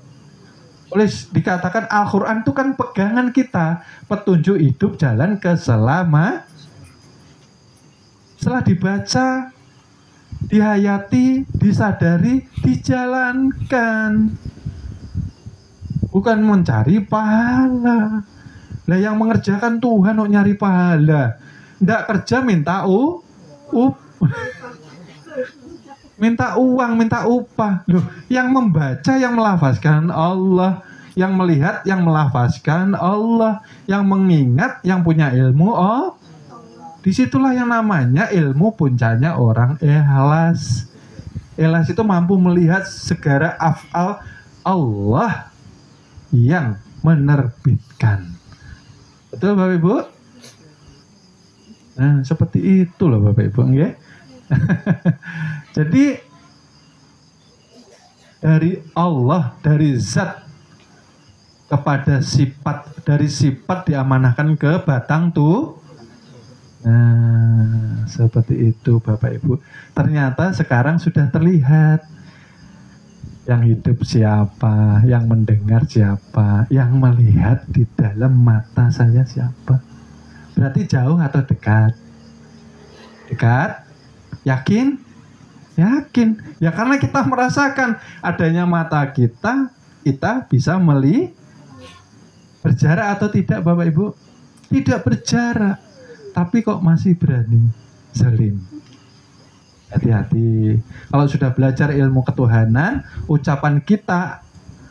Oleh dikatakan Al-Quran itu kan pegangan kita, petunjuk hidup jalan ke selama. Setelah dibaca, dihayati, disadari, dijalankan. Bukan mencari pahala. Lah yang mengerjakan Tuhan kok nyari pahala. Nggak kerja minta minta uang, minta upah. Loh, yang membaca, yang melafazkan Allah, yang melihat, yang melafazkan Allah, yang mengingat, yang punya ilmu, disitulah yang namanya ilmu puncaknya orang ikhlas. Ikhlas itu mampu melihat segala af'al Allah yang menerbitkan. Betul Bapak Ibu? Nah, seperti itu loh Bapak Ibu, nggih. Jadi dari Allah, dari zat kepada sifat, dari sifat diamanahkan ke batang tuh. Nah, seperti itu Bapak Ibu. Ternyata sekarang sudah terlihat yang hidup siapa, yang mendengar siapa, yang melihat di dalam mata saya siapa. Berarti jauh atau dekat? Dekat? Yakin? Yakin. Ya karena kita merasakan adanya mata kita bisa berjarak atau tidak Bapak Ibu? Tidak berjarak. Tapi kok masih berani zalim. Hati-hati. Kalau sudah belajar ilmu ketuhanan, ucapan kita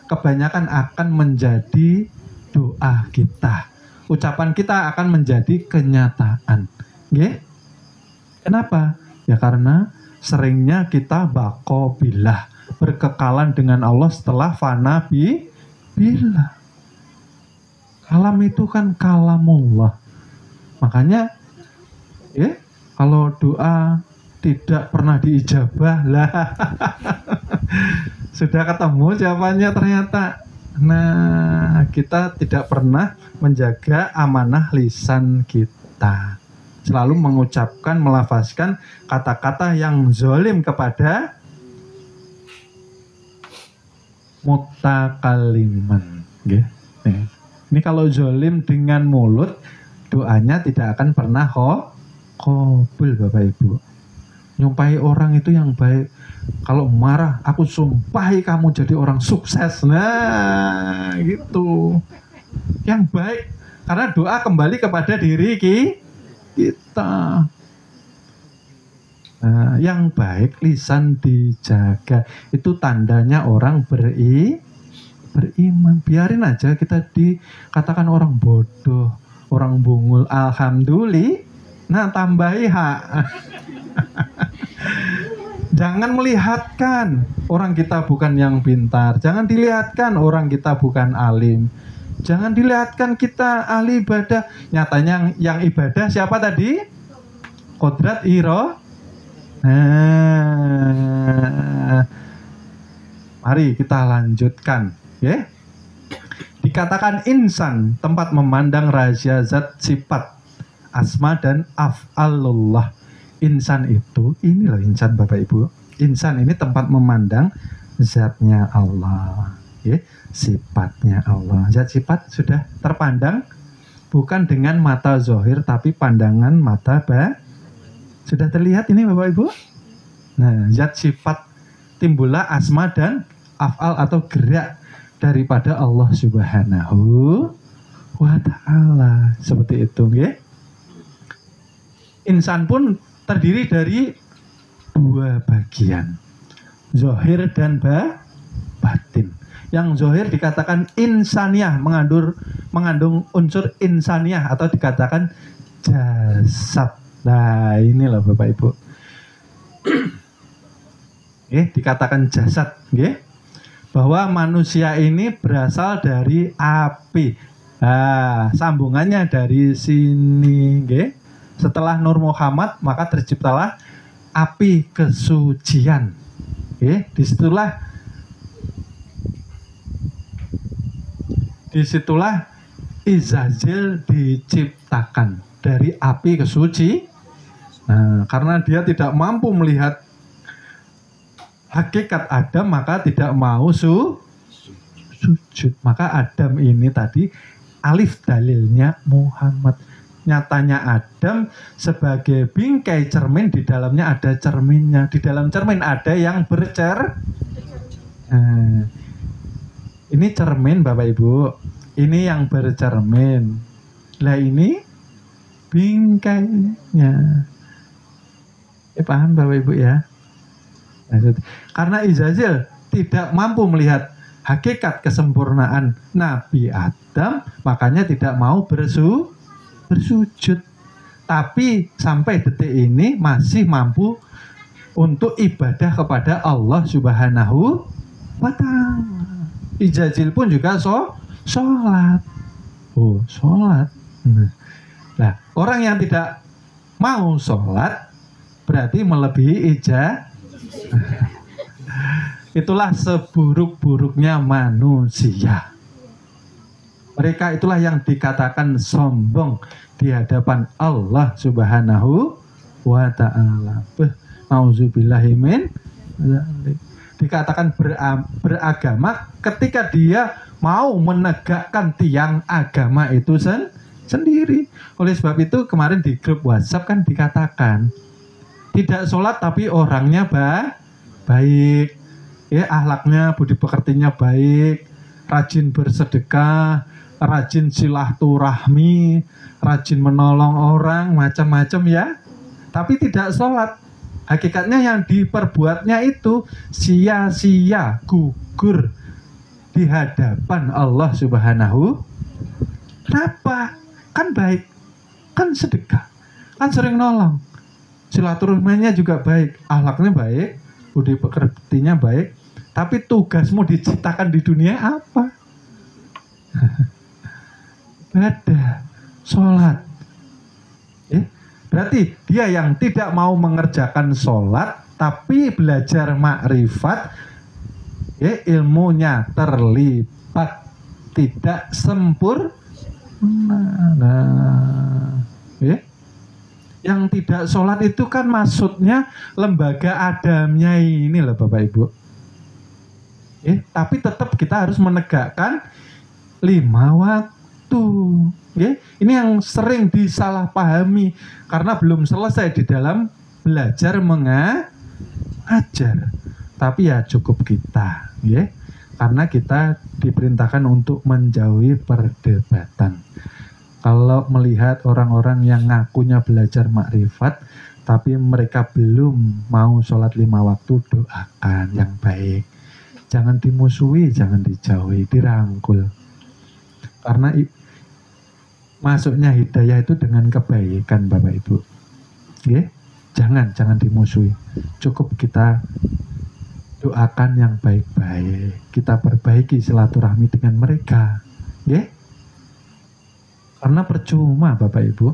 kebanyakan akan menjadi doa kita. Ucapan kita akan menjadi kenyataan. Nggih? Kenapa? Ya karena seringnya kita bako billah, berkekalan dengan Allah setelah fana billah. Kalam itu kan kalamullah. Makanya kalau doa tidak pernah diijabah lah. Sudah ketemu jawabannya ternyata. Nah, kita tidak pernah menjaga amanah lisan kita. Selalu mengucapkan, melafazkan kata-kata yang zolim kepada mutakaliman. Ini kalau zolim dengan mulut, doanya tidak akan pernah qabul Bapak Ibu. Nyumpahi orang itu yang baik. Kalau marah, aku sumpahi kamu jadi orang sukses. Nah, gitu. Yang baik. Karena doa kembali kepada diri kita. Nah, yang baik lisan dijaga. Itu tandanya orang beriman. Biarin aja kita dikatakan orang bodoh, orang bungul. Alhamdulillah. Nah, tambahi hak. Jangan melihatkan orang kita bukan yang pintar. Jangan dilihatkan orang kita bukan alim. Jangan dilihatkan kita ahli ibadah. Nyatanya yang ibadah siapa tadi? Kodrat iro. Nah, mari kita lanjutkan. Ya. Dikatakan insan, tempat memandang rahasia zat sifat, asma dan af'alullah. Insan itu, ini loh insan Bapak Ibu. Insan ini tempat memandang zatnya Allah, ya, sifatnya Allah. Zat sifat sudah terpandang bukan dengan mata zohir tapi pandangan mata sudah terlihat ini Bapak Ibu. Nah, zat sifat timbullah asma dan af'al atau gerak daripada Allah Subhanahu wa ta'ala. Seperti itu, ya. Insan pun terdiri dari dua bagian, zohir dan batin. Yang zohir dikatakan insaniyah, mengandung unsur insaniyah atau dikatakan jasad. Nah, inilah Bapak Ibu. Dikatakan jasad, bahwa manusia ini berasal dari api. Nah, sambungannya dari sini, setelah Nur Muhammad maka terciptalah api kesucian. Disitulah Izazil diciptakan dari api kesuci. Nah, karena dia tidak mampu melihat hakikat Adam, maka tidak mau sujud. Maka Adam ini tadi alif dalilnya Muhammad. Nyatanya Adam sebagai bingkai cermin, di dalamnya ada cerminnya. Di dalam cermin ada yang ini cermin Bapak Ibu. Ini yang bercermin. Lah ini bingkainya. Paham Bapak Ibu ya? Karena Izazil tidak mampu melihat hakikat kesempurnaan Nabi Adam, makanya tidak mau bersujud. Tapi sampai detik ini masih mampu untuk ibadah kepada Allah Subhanahu wa Ta'ala. Izazil pun juga sholat. Sholat. Nah, orang yang tidak mau sholat berarti melebihi Itulah seburuk-buruknya manusia. Mereka itulah yang dikatakan sombong di hadapan Allah Subhanahu wa Ta'ala. Nauzubillahi min dzalik. Dikatakan beragama ketika dia mau menegakkan tiang agama itu sendiri. Oleh sebab itu kemarin di grup WhatsApp kan dikatakan tidak sholat tapi orangnya baik, akhlaknya, budi pekertinya baik, rajin bersedekah, rajin silaturahmi, rajin menolong orang, macam-macam ya. Tapi tidak sholat. Hakikatnya yang diperbuatnya itu sia-sia, gugur di hadapan Allah Subhanahu. Kenapa? Kan baik, kan sedekah, kan sering nolong, silaturahminya juga baik, akhlaknya baik, budi pekertinya baik. Tapi tugasmu diciptakan di dunia apa? Ibadah, sholat. Berarti dia yang tidak mau mengerjakan sholat, tapi belajar makrifat, ilmunya terlibat, tidak sempurna. Yang tidak sholat itu kan maksudnya lembaga adamnya ini loh Bapak Ibu. Tapi tetap kita harus menegakkan 5 waktu. Ini yang sering disalahpahami karena belum selesai di dalam belajar mengajar. Tapi ya cukup kita, karena kita diperintahkan untuk menjauhi perdebatan. Kalau melihat orang-orang yang ngakunya belajar makrifat, tapi mereka belum mau sholat 5 waktu, doakan yang baik. Jangan dimusuhi, jangan dijauhi, dirangkul. Karena masuknya hidayah itu dengan kebaikan Bapak Ibu. Jangan dimusuhi. Cukup kita doakan yang baik-baik. Kita perbaiki silaturahmi dengan mereka. Karena percuma Bapak Ibu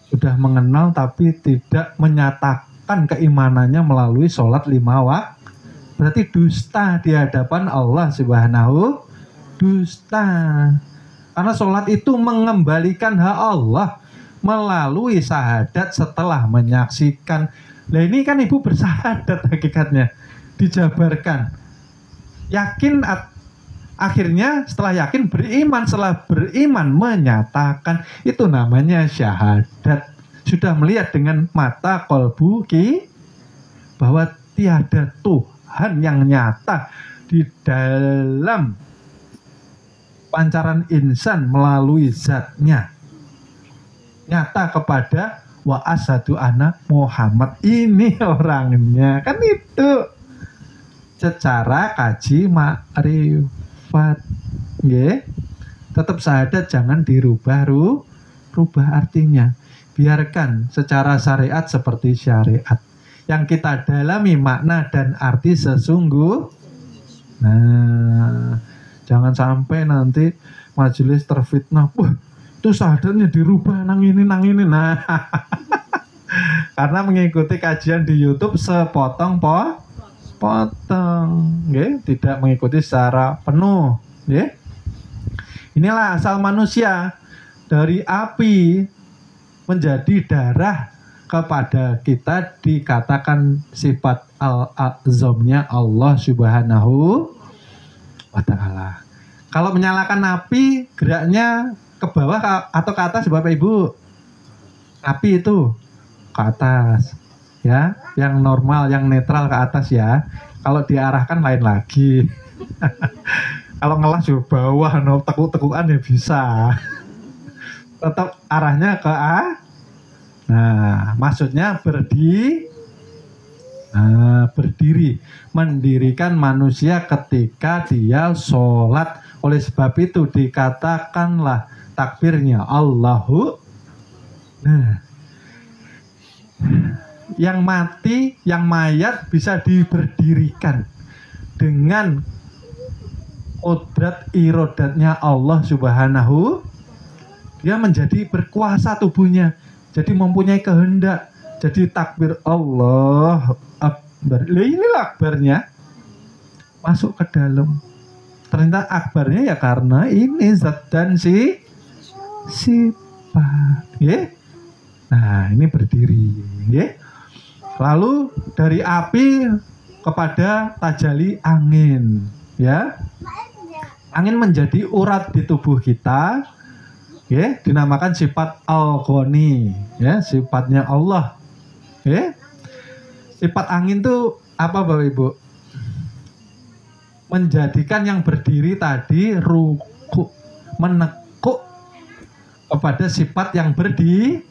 sudah mengenal tapi tidak menyatakan keimanannya melalui sholat 5 waktu. Berarti dusta di hadapan Allah Subhanahu. Dusta. Karena sholat itu mengembalikan hak Allah melalui syahadat setelah menyaksikan. Nah ini kan ibu bersyahadat hakikatnya. Dijabarkan. Yakin akhirnya setelah yakin beriman. Setelah beriman menyatakan. Itu namanya syahadat. Sudah melihat dengan mata kolbu bahwa tiada Tuhan yang nyata di dalam pancaran insan melalui zatnya, nyata kepada wa asyhadu anna Muhammad, ini orangnya, kan itu secara kaji makrifat. Tetap syahadat jangan dirubah rubah artinya. Biarkan secara syariat seperti syariat. Yang kita dalami makna dan arti sesungguh. Nah, jangan sampai nanti majelis terfitnah. Wah, itu syahadatnya dirubah nang ini. Nah, karena mengikuti kajian di YouTube sepotong potong, tidak mengikuti secara penuh. Inilah asal manusia, dari api menjadi darah kepada kita dikatakan sifat al-azamnya Allah Subhanahu wa ta'ala. Kalau menyalakan api, geraknya ke bawah atau ke atas, Bapak Ibu? Api itu ke atas, ya. Yang normal, yang netral ke atas ya. Kalau diarahkan lain lagi. Kalau ngelas juga bawah, tekuk-tekukan ya bisa. Tetap arahnya ke A. Nah, maksudnya berdiri, mendirikan manusia ketika dia sholat. Oleh sebab itu dikatakanlah takbirnya Allahu. Nah, yang mati, yang mayat bisa diberdirikan dengan kodrat irodatnya Allah Subhanahu. Dia menjadi berkuasa tubuhnya, jadi mempunyai kehendak. Jadi takbir Allah Akbar. Inilah akbarnya masuk ke dalam. Ternyata akbarnya ya karena ini zat dan sifat. Nah, ini berdiri. Lalu dari api kepada tajalli angin. Ya, angin menjadi urat di tubuh kita. Dinamakan sifat al-ghani, sifatnya Allah. Sifat angin itu apa, Bapak Ibu? Menjadikan yang berdiri tadi ruku, menekuk kepada sifat yang berdiri.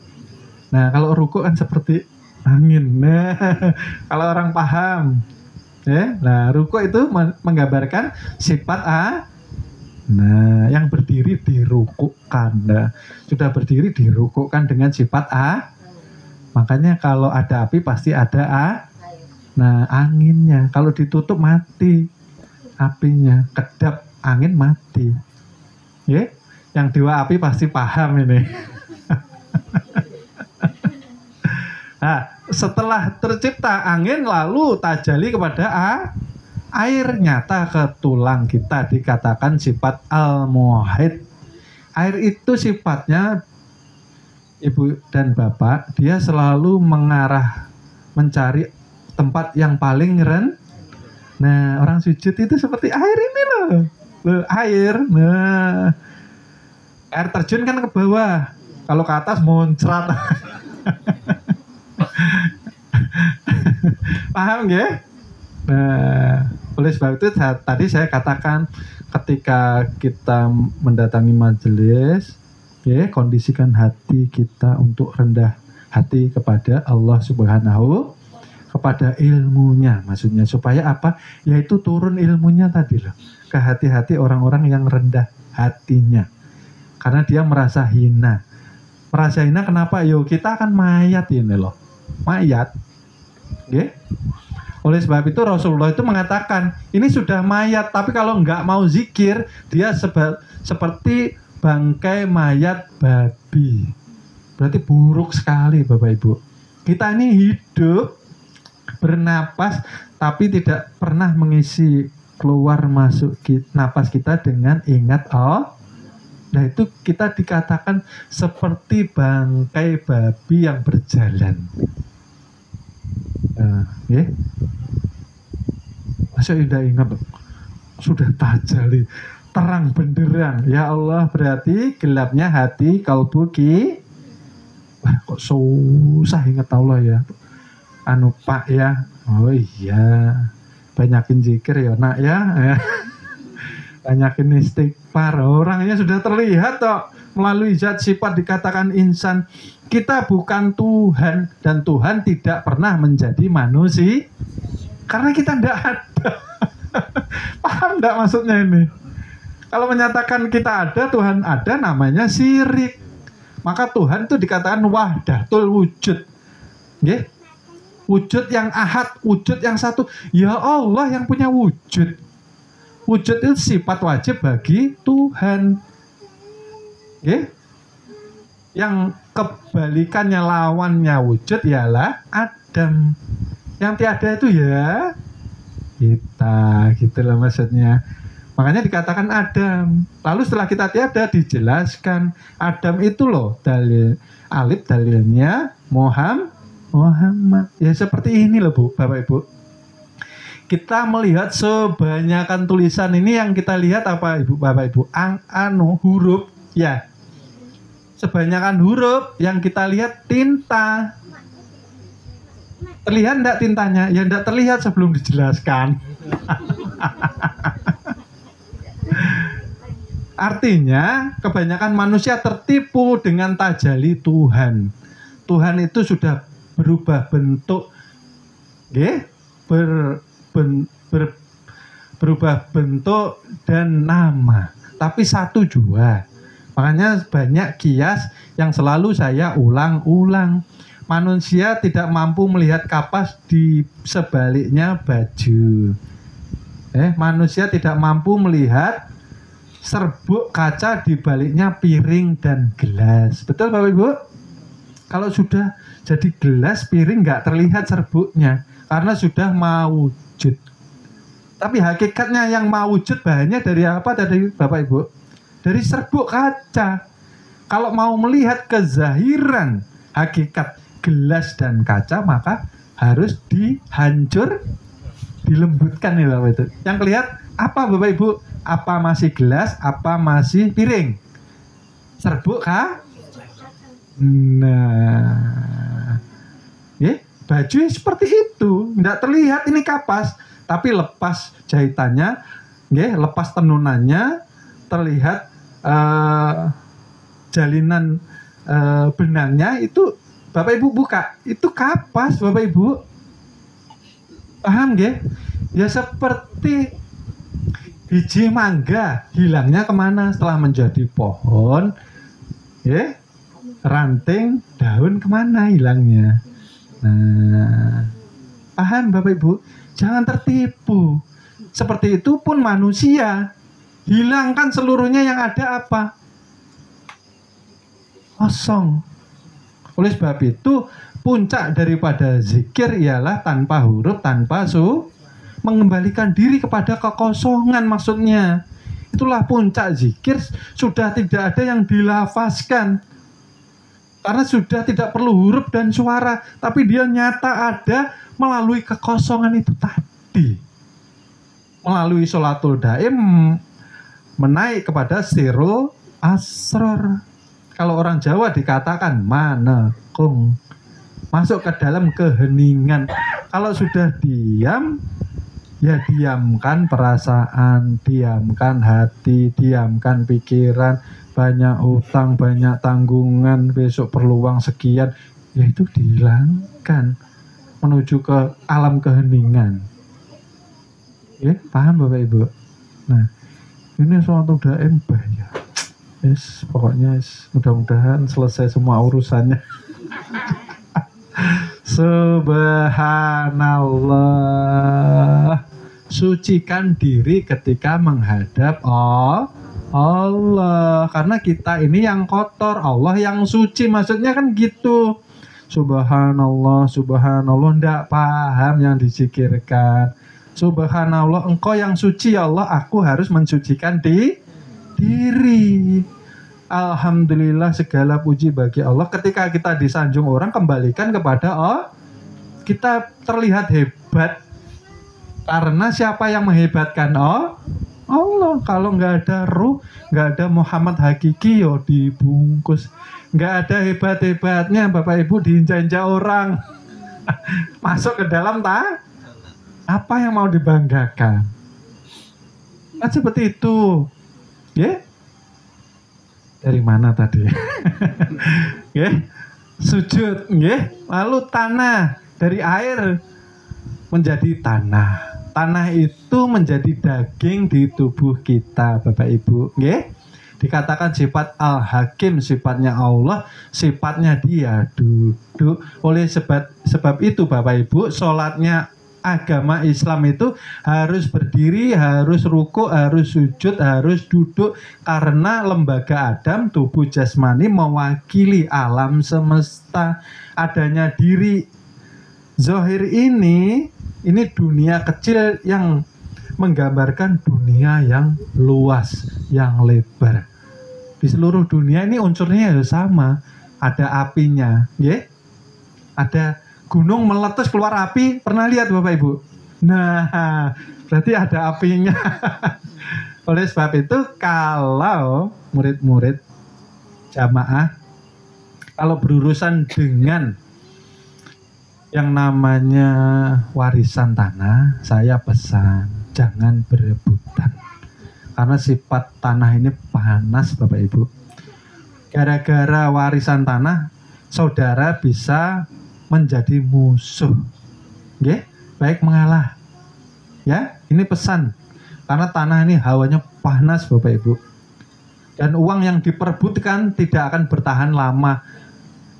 Nah, kalau ruku kan seperti angin. Nah, kalau orang paham, nah ruku itu menggambarkan sifat Nah, yang berdiri dirukukkan. Nah, sudah berdiri dirukukkan dengan sifat Makanya kalau ada api pasti ada Nah, anginnya. Kalau ditutup mati apinya. Kedap angin mati. Yang dewa api pasti paham ini. Nah, setelah tercipta angin lalu tajalli kepada air, nyata ke tulang kita, dikatakan sifat al-muhid. Air itu sifatnya, Ibu dan Bapak, dia selalu mengarah mencari tempat yang paling Nah, orang sujud itu seperti air ini loh, air. Nah, air terjun kan ke bawah, kalau ke atas muncrat. Paham ya? Nah, oleh sebab itu tadi saya katakan ketika kita mendatangi majelis, kondisikan hati kita untuk rendah hati kepada Allah Subhanahu, kepada ilmunya, maksudnya supaya apa? Yaitu turun ilmunya tadi loh ke hati-hati orang-orang yang rendah hatinya, karena dia merasa hina. Merasa hina kenapa? Kita kan mayat ini loh, mayat. Oleh sebab itu Rasulullah itu mengatakan ini sudah mayat, tapi kalau nggak mau zikir dia seperti bangkai mayat babi. Berarti buruk sekali, Bapak Ibu. Kita ini hidup, bernapas, tapi tidak pernah mengisi keluar masuk napas kita dengan ingat Allah. Nah, itu kita dikatakan seperti bangkai babi yang berjalan. Masa tidak ingat, sudah tajalli, terang benderang. Ya Allah, berarti gelapnya hati kalbu wah, kok susah ingat Allah ya. Pak ya. Oh iya, banyakin zikir ya nak ya. Banyakin istighfar. Orangnya sudah terlihat toh melalui zat sifat dikatakan insan. Kita bukan Tuhan, dan Tuhan tidak pernah menjadi manusia karena kita tidak ada. Paham tidak maksudnya ini? Kalau menyatakan kita ada, Tuhan ada, namanya syirik. Maka Tuhan itu dikatakan wahdatul wujud. Nggih. Wujud yang ahad, wujud yang satu. Ya Allah yang punya wujud. Wujud itu sifat wajib bagi Tuhan. Nggih. Yang kebalikannya, lawannya wujud ialah Adam. Yang tiada itu ya kita, gitu loh maksudnya. Makanya dikatakan Adam. Lalu setelah kita tiada dijelaskan Adam itu loh dalil alif, dalilnya Muhammad. Ya seperti ini loh Bu, Bapak Ibu. Kita melihat sebanyakan tulisan ini, yang kita lihat apa Ibu, Bapak Ibu? Huruf ya. Sebanyakan huruf, yang kita lihat tinta. Terlihat enggak tintanya? Ya enggak terlihat sebelum dijelaskan. Artinya kebanyakan manusia tertipu dengan tajalli Tuhan. Tuhan itu sudah berubah bentuk, berubah bentuk dan nama, tapi satu jua. Makanya banyak kias yang selalu saya ulang-ulang. Manusia tidak mampu melihat kapas di sebaliknya baju. Manusia tidak mampu melihat serbuk kaca di baliknya piring dan gelas. Betul Bapak Ibu? Kalau sudah jadi gelas, piring nggak terlihat serbuknya karena sudah mawujud. Tapi hakikatnya yang mawujud bahannya dari apa tadi Bapak Ibu? Dari serbuk kaca. Kalau mau melihat kezahiran hakikat gelas dan kaca, maka harus dilembutkan nih Bapak Ibu. Yang kelihatan apa Bapak Ibu? Apa masih gelas, apa masih piring? Serbuk kah? Nah, baju seperti itu, tidak terlihat ini kapas, tapi lepas jahitannya, lepas tenunannya, terlihat jalinan benangnya itu. Bapak Ibu buka, itu kapas Bapak Ibu. Paham nggih? Ya seperti biji mangga, hilangnya kemana setelah menjadi pohon? Ranting, daun kemana hilangnya? Nah, paham Bapak Ibu? Jangan tertipu. Seperti itu pun manusia. Hilangkan seluruhnya, yang ada apa? Kosong. Oleh sebab itu, puncak daripada zikir ialah tanpa huruf, tanpa mengembalikan diri kepada kekosongan maksudnya. Itulah puncak zikir, sudah tidak ada yang dilafazkan. Karena sudah tidak perlu huruf dan suara, tapi dia nyata ada melalui kekosongan itu tadi. Melalui sholatul daim, menaik kepada sirul asror. Kalau orang Jawa dikatakan manekung, masuk ke dalam keheningan. Kalau sudah diam, ya diamkan perasaan, diamkan hati, diamkan pikiran. Banyak utang, banyak tanggungan, besok perlu uang sekian, ya itu dihilangkan menuju ke alam keheningan. Paham Bapak Ibu? Nah, ini suatu daim bahaya. Pokoknya mudah-mudahan selesai semua urusannya. Subhanallah. Sucikan diri ketika menghadap Allah. Karena kita ini yang kotor, Allah yang suci. Maksudnya kan gitu. Subhanallah, subhanallah. Nggak paham yang dizikirkan. Subhanallah, engkau yang suci ya Allah, aku harus mensucikan diri. Alhamdulillah, segala puji bagi Allah. Ketika kita disanjung orang, kembalikan kepada Allah. Kita terlihat hebat karena siapa yang menghebatkan Allah. Kalau nggak ada ruh, nggak ada Muhammad hakiki, yo dibungkus. Nggak ada hebat-hebatnya Bapak Ibu, diinjak-injak orang. Masuk ke dalam apa yang mau dibanggakan? Kan seperti itu. Dari mana tadi? Sujud, lalu tanah, dari air menjadi tanah. Tanah itu menjadi daging di tubuh kita, Bapak Ibu. Dikatakan sifat Al-Hakim, sifatnya Allah, sifatnya dia duduk. Oleh sebab itu Bapak Ibu, sholatnya agama Islam itu harus berdiri, harus ruku, harus sujud, harus duduk, karena lembaga Adam, tubuh jasmani mewakili alam semesta. Adanya diri zahir ini dunia kecil yang menggambarkan dunia yang luas, yang lebar. Di seluruh dunia ini unsurnya sama, ada apinya, ya, ada gunung meletus keluar api, pernah lihat Bapak Ibu? Nah, berarti ada apinya. Oleh sebab itu, kalau murid-murid jamaah, kalau berurusan dengan yang namanya warisan tanah, saya pesan, jangan berebutan. Karena sifat tanah ini panas Bapak Ibu. Gara-gara warisan tanah, saudara bisa menjadi musuh, baik mengalah, ya. Ini pesan, karena tanah ini hawanya panas Bapak Ibu, dan uang yang diperebutkan tidak akan bertahan lama.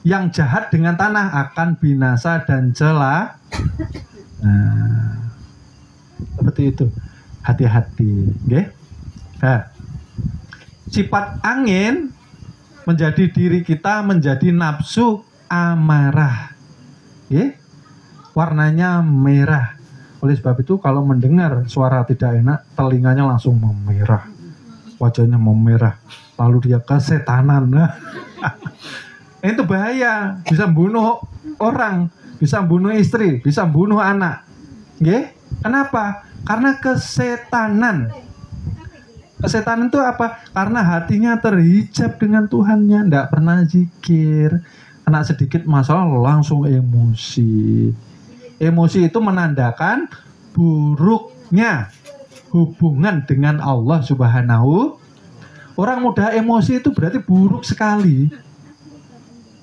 Yang jahat dengan tanah akan binasa dan celaka. Nah, seperti itu, hati-hati, Nah, sifat angin menjadi diri kita, menjadi nafsu amarah. Warnanya merah. Oleh sebab itu kalau mendengar suara tidak enak, telinganya langsung memerah, wajahnya memerah, lalu dia kesetanan. Itu bahaya, bisa membunuh orang, bisa membunuh istri, bisa membunuh anak. Kenapa? Karena kesetanan. Kesetanan itu apa? Karena hatinya terhijab dengan Tuhannya, tidak pernah zikir. Kena sedikit masalah langsung emosi. Emosi itu menandakan buruknya hubungan dengan Allah Subhanahu. Orang mudah emosi itu berarti buruk sekali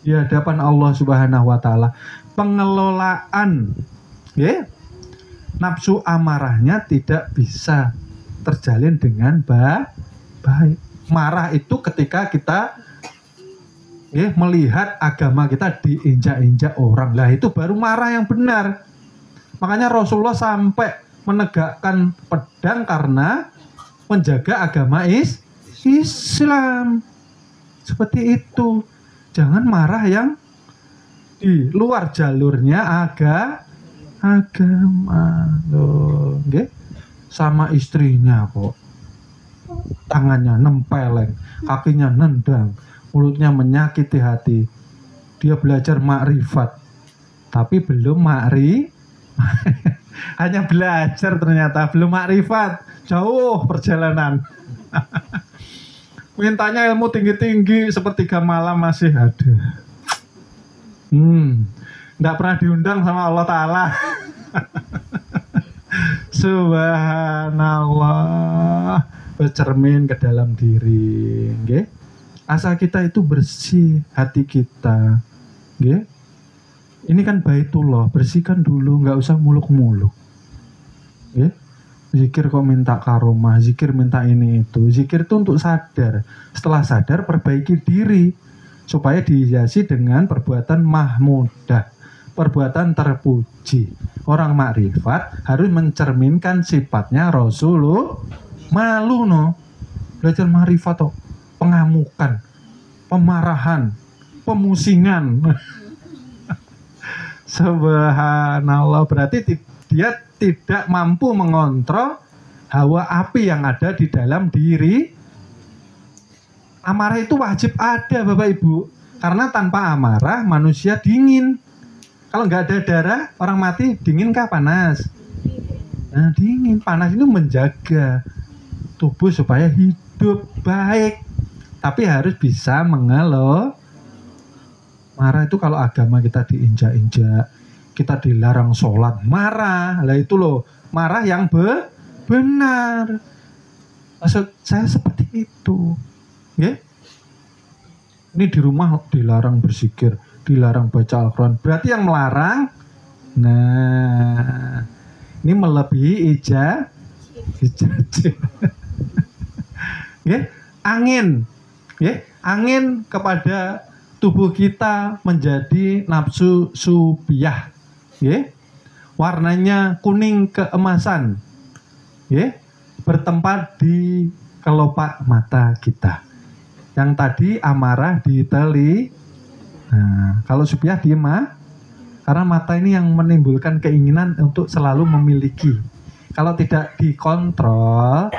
di hadapan Allah Subhanahu wa taala. Pengelolaan nafsu amarahnya tidak bisa terjalin dengan baik. Marah itu ketika kita melihat agama kita diinjak-injak orang. Lah itu baru marah yang benar. Makanya Rasulullah sampai menegakkan pedang karena menjaga agama Islam. Seperti itu. Jangan marah yang di luar jalurnya agama. Loh, sama istrinya kok. Tangannya nempeleng, kakinya nendang, mulutnya menyakiti hati. Dia belajar makrifat, tapi belum hanya belajar ternyata, belum makrifat. Jauh perjalanan. Mintanya ilmu tinggi-tinggi, sepertiga malam masih ada. Nggak pernah diundang sama Allah Ta'ala. Subhanallah. Bercermin ke dalam diri, asal kita itu bersih hati kita, ini kan baitullah, bersihkan dulu, nggak usah muluk-muluk, zikir kok minta karomah, zikir minta ini itu, zikir itu untuk sadar, setelah sadar perbaiki diri supaya dihiasi dengan perbuatan mahmudah, perbuatan terpuji. Orang makrifat harus mencerminkan sifatnya Rasulullah. Malu belajar makrifat pengamukan, pemarahan, pemusingan. Subhanallah, berarti dia tidak mampu mengontrol hawa api yang ada di dalam diri. Amarah itu wajib ada Bapak Ibu, karena tanpa amarah manusia dingin. Kalau nggak ada darah, orang mati dingin kah panas? Nah, dingin. Panas itu menjaga tubuh supaya hidup baik, tapi harus bisa mengelola. Marah itu kalau agama kita diinjak-injak, kita dilarang sholat, marah. Lah itu loh, marah yang benar. Maksud saya seperti itu. Ini di rumah dilarang berzikir, dilarang baca Al-Quran. Berarti yang melarang, nah, ini melebihi ijazah. angin, angin kepada tubuh kita menjadi nafsu supiyah, warnanya kuning keemasan, bertempat di kelopak mata kita. Yang tadi amarah di teli. Nah, kalau supiyah di karena mata ini yang menimbulkan keinginan untuk selalu memiliki. Kalau tidak dikontrol,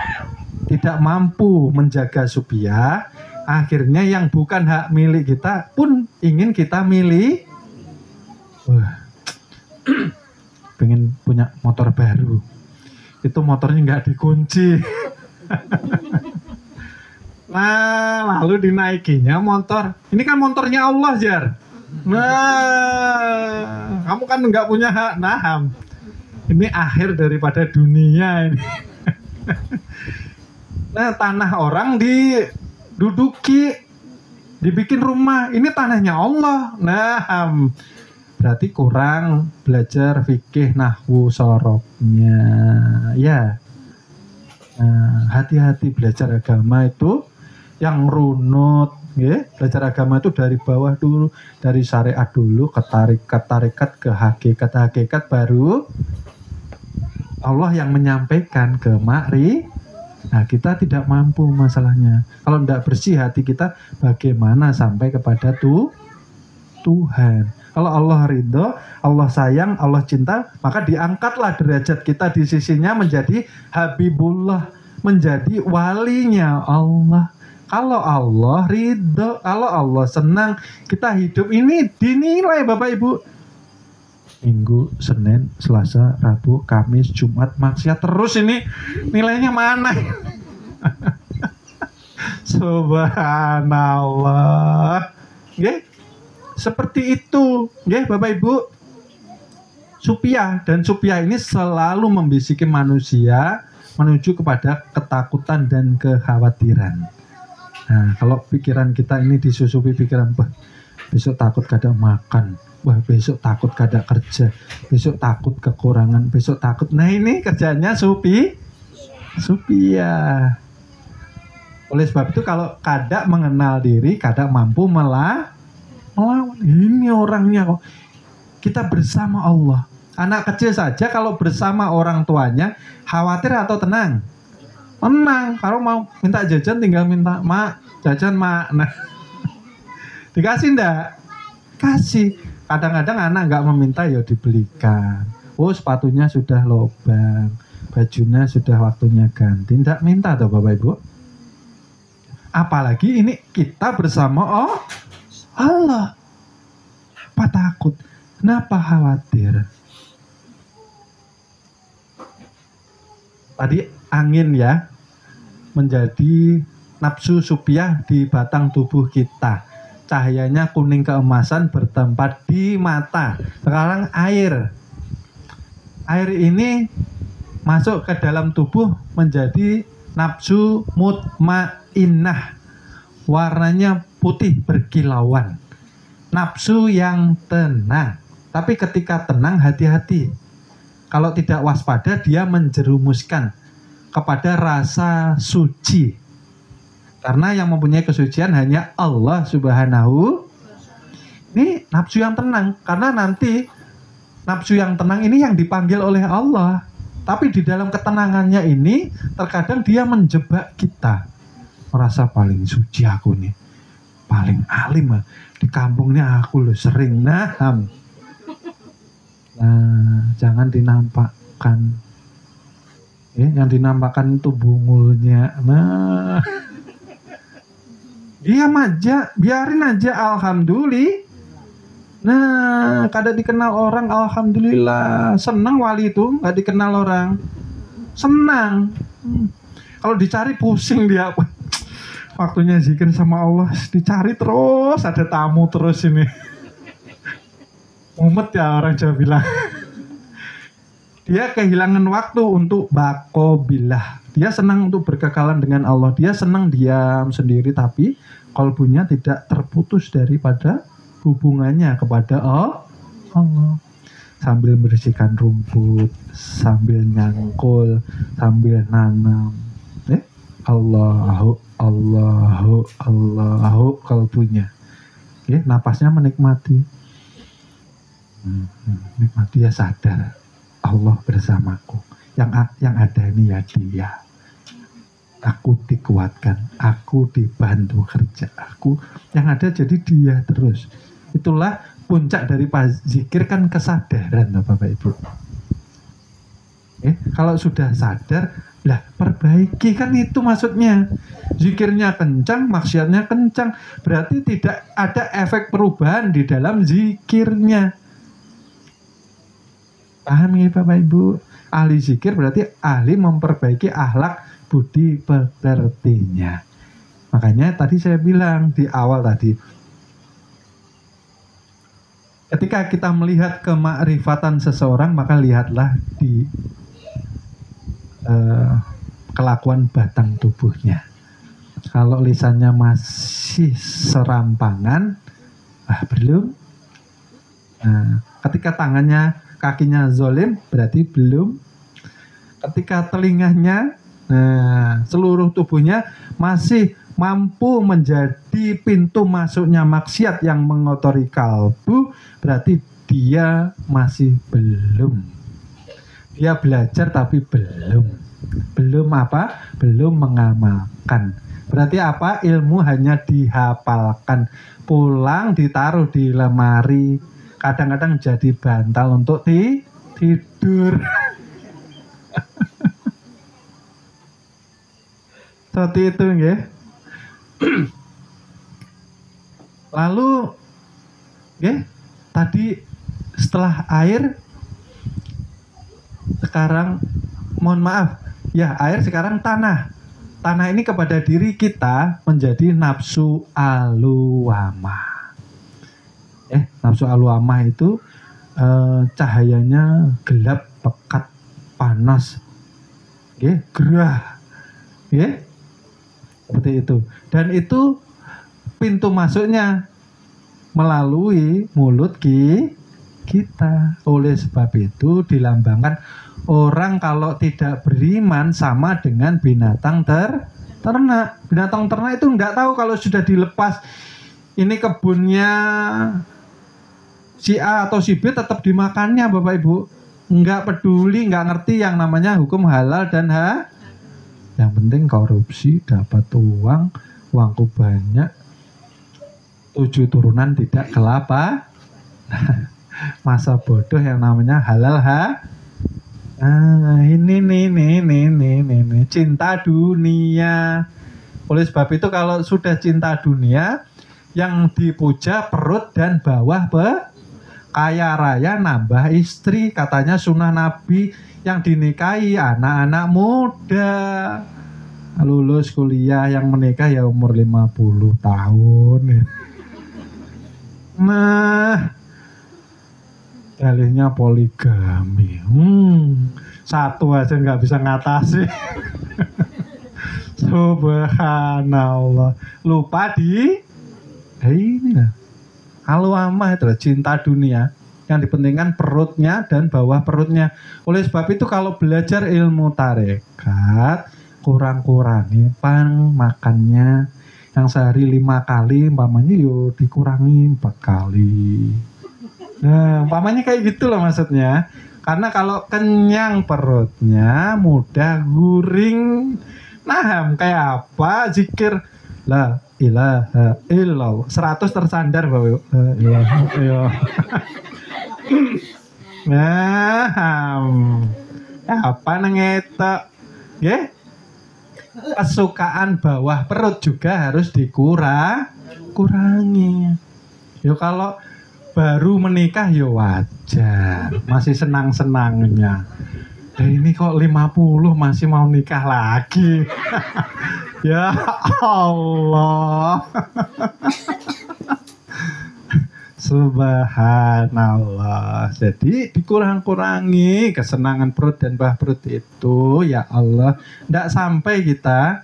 tidak mampu menjaga supiyah, akhirnya yang bukan hak milik kita pun ingin kita milih. Pengen punya motor baru, itu motornya nggak dikunci. Nah, lalu dinaikinya motor. Ini kan motornya Allah, Jar. Nah, kamu kan nggak punya hak naham. Ini akhir daripada dunia ini. Nah, tanah orang diduduki, dibikin rumah. Ini tanahnya Allah. Nah, berarti kurang belajar fikih nahwu sorobnya. Ya. Nah, hati-hati belajar agama itu yang runut. Belajar agama itu dari bawah dulu, dari syariat dulu ke tarekat ke hakikat baru Allah yang menyampaikan ke ma'ri. Nah, kita tidak mampu masalahnya. Kalau tidak bersih hati kita, bagaimana sampai kepada Tuhan? Kalau Allah ridho, Allah sayang, Allah cinta, maka diangkatlah derajat kita di sisinya menjadi Habibullah, menjadi walinya Allah. Kalau Allah ridho, kalau Allah senang, kita hidup ini dinilai Bapak Ibu. Minggu, Senin, Selasa, Rabu, Kamis, Jumat, maksiat terus ini nilainya mana? Subhanallah. Seperti itu, Bapak Ibu. Supiyah, dan supiyah ini selalu membisiki manusia menuju kepada ketakutan dan kekhawatiran. Nah, kalau pikiran kita ini disusupi pikiran, besok takut kada makan, besok takut kada kerja, besok takut kekurangan, besok takut. Nah, ini kerjanya supiyah. Oleh sebab itu kalau kada mengenal diri, kada mampu melawan. Ini orangnya kok. Kita bersama Allah. Anak kecil saja kalau bersama orang tuanya, khawatir atau tenang? Tenang. Kalau mau minta jajan tinggal minta, "Mak, jajan, Mak." Nah, dikasih enggak? Kasih. Kadang-kadang anak enggak meminta, ya dibelikan. Oh, sepatunya sudah lobang, bajunya sudah waktunya ganti. Enggak minta tuh Bapak Ibu. Apalagi ini kita bersama Allah. Apa takut? Kenapa khawatir? Tadi angin ya, menjadi nafsu supiyah di batang tubuh kita. Cahayanya kuning keemasan bertempat di mata. Sekarang air. Air ini masuk ke dalam tubuh menjadi nafsu mutmainnah. Warnanya putih berkilauan. Nafsu yang tenang. Tapi ketika tenang, hati-hati. Kalau tidak waspada, dia menjerumuskan kepada rasa suci. Karena yang mempunyai kesucian hanya Allah Subhanahu. Ini nafsu yang tenang. Karena nanti nafsu yang tenang ini yang dipanggil oleh Allah. Tapi di dalam ketenangannya ini terkadang dia menjebak kita. Merasa paling suci aku nih. Paling alim di kampungnya aku loh sering naham. Nah, jangan dinampakkan. Yang dinampakkan itu bungulnya. Nah, diam aja, biarin aja, alhamdulillah. Nah, kada dikenal orang, alhamdulillah. Senang wali itu, nggak dikenal orang. Senang. Kalau dicari pusing dia. Waktunya zikir sama Allah, dicari terus, ada tamu terus ini. Mumet ya orang Jawa bilang. Dia kehilangan waktu untuk bakobillah. Dia senang untuk berkekalan dengan Allah. Dia senang diam sendiri, tapi kalbunya tidak terputus daripada hubungannya kepada Allah. Sambil membersihkan rumput, sambil nyangkul, sambil nanam. Allah Allahu kalbunya. Ya, napasnya menikmati. Menikmati, dia sadar Allah bersamaku. Yang ada ini ya dia. Aku dikuatkan, aku dibantu kerja, aku yang ada jadi dia terus. Itulah puncak dari zikir kan kesadaran, Bapak Ibu. Kalau sudah sadar, lah perbaiki, kan itu maksudnya. Zikirnya kencang, maksiatnya kencang, berarti tidak ada efek perubahan di dalam zikirnya. Paham ya Bapak Ibu? Ahli zikir berarti ahli memperbaiki akhlak budi pekertinya. Makanya tadi saya bilang di awal tadi, ketika kita melihat kemakrifatan seseorang, maka lihatlah di kelakuan batang tubuhnya. Kalau lisannya masih serampangan, belum. Ketika tangannya, kakinya zolim, berarti belum. Ketika telinganya, seluruh tubuhnya masih mampu menjadi pintu masuknya maksiat yang mengotori kalbu, berarti dia masih belum. Dia belajar tapi belum apa? Belum mengamalkan. Berarti apa? Ilmu hanya dihafalkan, pulang ditaruh di lemari, kadang-kadang jadi bantal untuk tidur. Seperti itu ya. Lalu ya, tadi setelah air, sekarang mohon maaf ya, air sekarang tanah. Tanah ini kepada diri kita menjadi nafsu alwamah. Nafsu alwamah itu cahayanya gelap, pekat, panas, gerah, seperti itu. Dan itu pintu masuknya melalui mulut kita. Oleh sebab itu dilambangkan orang kalau tidak beriman sama dengan binatang ternak. Binatang ternak itu nggak tahu kalau sudah dilepas ini kebunnya si A atau si B, tetap dimakannya Bapak Ibu. Nggak peduli, nggak ngerti yang namanya hukum halal dan yang penting korupsi, dapat uangku banyak, 7 turunan tidak kelapa. Masa bodoh yang namanya halal ini cinta dunia. Oleh sebab itu kalau sudah cinta dunia, yang dipuja perut dan bawah kaya raya nambah istri. Katanya sunnah Nabi, yang dinikahi anak-anak muda, lulus kuliah, yang menikah ya umur 50 tahun. Nah, dalihnya poligami. Satu aja nggak bisa ngatasi. Subhanallah. Lupa ini lah. Alwamah itu cinta dunia. Yang dipentingkan perutnya dan bawah perutnya. Oleh sebab itu kalau belajar ilmu tarekat, kurang-kurangi makannya. Yang sehari 5 kali, umpamanya dikurangi 4 kali. Nah, umpamanya kayak gitu loh maksudnya. Karena kalau kenyang perutnya, mudah guring. Nah, kayak apa? Zikir la ilaha illallah 100 tersandar Bapak. La ilaha illallah. Nah, apa ngetok? Kesukaan bawah perut juga harus dikurangi. Kalau baru menikah wajar, masih senang-senangnya. Ini kok 50 masih mau nikah lagi. Ya Allah. Subhanallah. Jadi dikurang-kurangi kesenangan perut dan bawah perut itu, ya Allah. Tidak sampai kita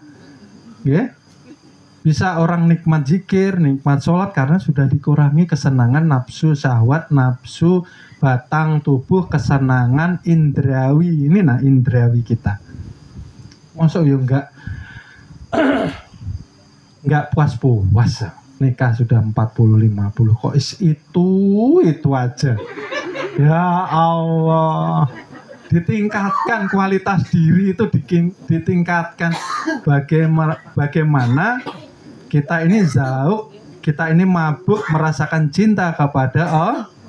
bisa orang nikmat zikir, nikmat sholat karena sudah dikurangi kesenangan nafsu syahwat, nafsu batang tubuh, kesenangan indrawi. Ini indrawi kita. Masuk enggak nggak puas-puas. Nikah sudah 40-50 kok itu aja. Ya Allah. Ditingkatkan kualitas diri itu ditingkatkan. Bagaimana kita ini zauk, kita ini mabuk merasakan cinta kepada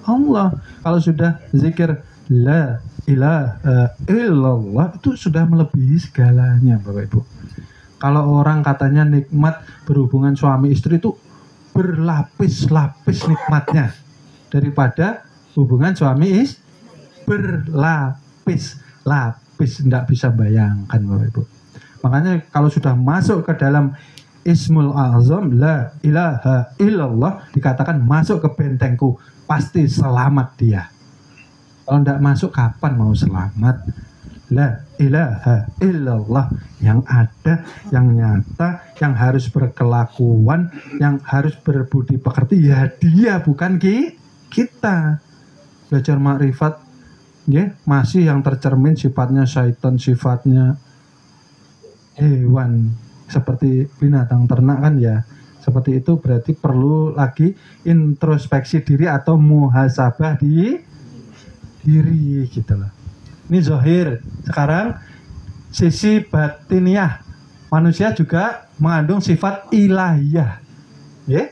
Allah. Kalau sudah zikir la ilaha illallah itu sudah melebihi segalanya, Bapak Ibu. Kalau orang katanya nikmat berhubungan suami istri itu berlapis-lapis nikmatnya daripada hubungan suami istri. Berlapis-lapis, tidak bisa bayangkan, Bapak Ibu. Makanya kalau sudah masuk ke dalam Ismul Azam la ilaha illallah, dikatakan masuk ke bentengku, pasti selamat dia. Kalau tidak masuk, kapan mau selamat? La ilaha illallah, yang ada, yang nyata, yang harus berkelakuan, yang harus berbudi pekerti, ya dia, bukan kita. Belajar makrifat, ya, masih yang tercermin sifatnya syaitan, sifatnya hewan, seperti binatang ternak kan ya. Seperti itu berarti perlu lagi introspeksi diri atau muhasabah di diri gitu loh. Ini zahir. Sekarang sisi batiniah. Manusia juga mengandung sifat ilahiyah. Ya.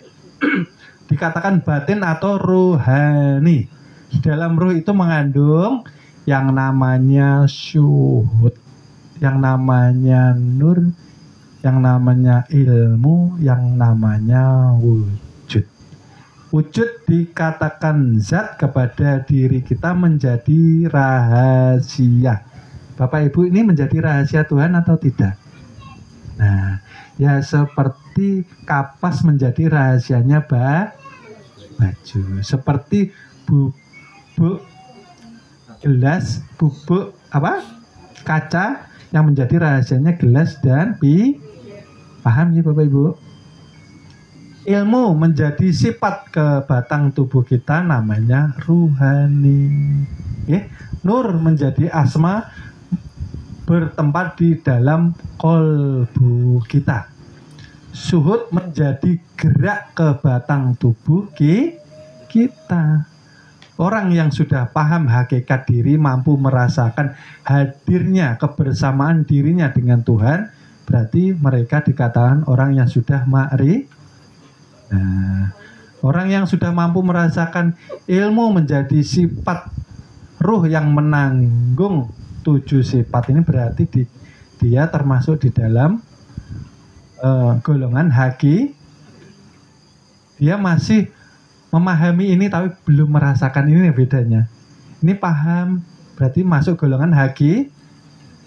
Dikatakan batin atau ruhani. Di dalam ruh itu mengandung yang namanya syuhud, yang namanya nur, yang namanya ilmu, yang namanya wujud. Wujud dikatakan zat kepada diri kita menjadi rahasia. Bapak Ibu, ini menjadi rahasia Tuhan atau tidak? Nah, ya seperti kapas menjadi rahasianya baju. Seperti bubuk gelas, bubuk kaca yang menjadi rahasianya gelas dan paham ya Bapak Ibu? Ilmu menjadi sifat ke batang tubuh kita, namanya ruhani. Nur menjadi asma bertempat di dalam kolbu kita. Suhud menjadi gerak ke batang tubuh kita. Orang yang sudah paham hakikat diri, mampu merasakan hadirnya kebersamaan dirinya dengan Tuhan, berarti mereka dikatakan orang yang sudah ma'rifat. Nah, orang yang sudah mampu merasakan ilmu menjadi sifat ruh yang menanggung 7 sifat ini, berarti dia termasuk di dalam golongan haki. Dia masih memahami ini tapi belum merasakan, ini bedanya. Ini paham berarti masuk golongan haki.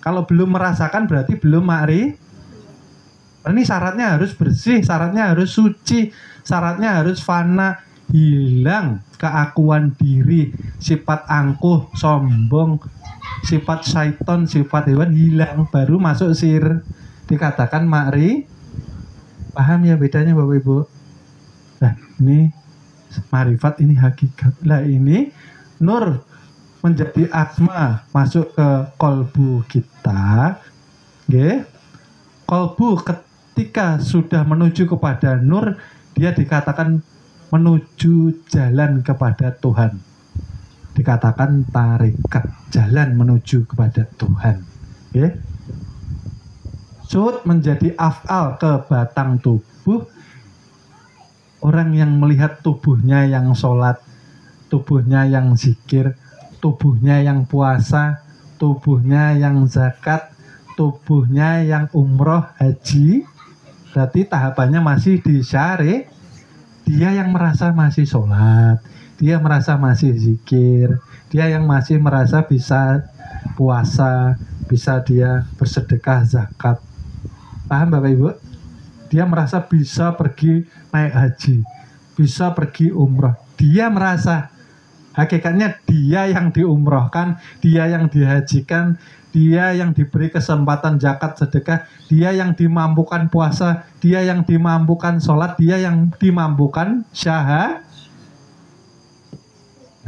Kalau belum merasakan berarti belum ma'rifat. Ini syaratnya harus bersih, syaratnya harus suci, syaratnya harus fana, hilang keakuan diri, sifat angkuh, sombong, sifat syaiton, sifat hewan hilang, baru masuk sir. Dikatakan ma'rifat. Paham ya bedanya Bapak Ibu? Nah, ini ma'rifat, ini hakikat. Lah ini nur menjadi asma masuk ke kolbu kita. Nggih. Kolbu ketika sudah menuju kepada nur, dia dikatakan menuju jalan kepada Tuhan. Dikatakan tarekat, jalan menuju kepada Tuhan. Okay. Sud menjadi af'al ke batang tubuh. Orang yang melihat tubuhnya yang sholat, tubuhnya yang zikir, tubuhnya yang puasa, tubuhnya yang zakat, tubuhnya yang umroh haji, berarti tahapannya masih di syari. Dia yang merasa masih sholat, dia merasa masih zikir, dia yang masih merasa bisa puasa, bisa dia bersedekah zakat. Paham Bapak Ibu? Dia merasa bisa pergi naik haji, bisa pergi umroh. Dia merasa hakikatnya dia yang diumrohkan, dia yang dihajikan, dia yang diberi kesempatan zakat sedekah, dia yang dimampukan puasa, dia yang dimampukan sholat, dia yang dimampukan syahadat.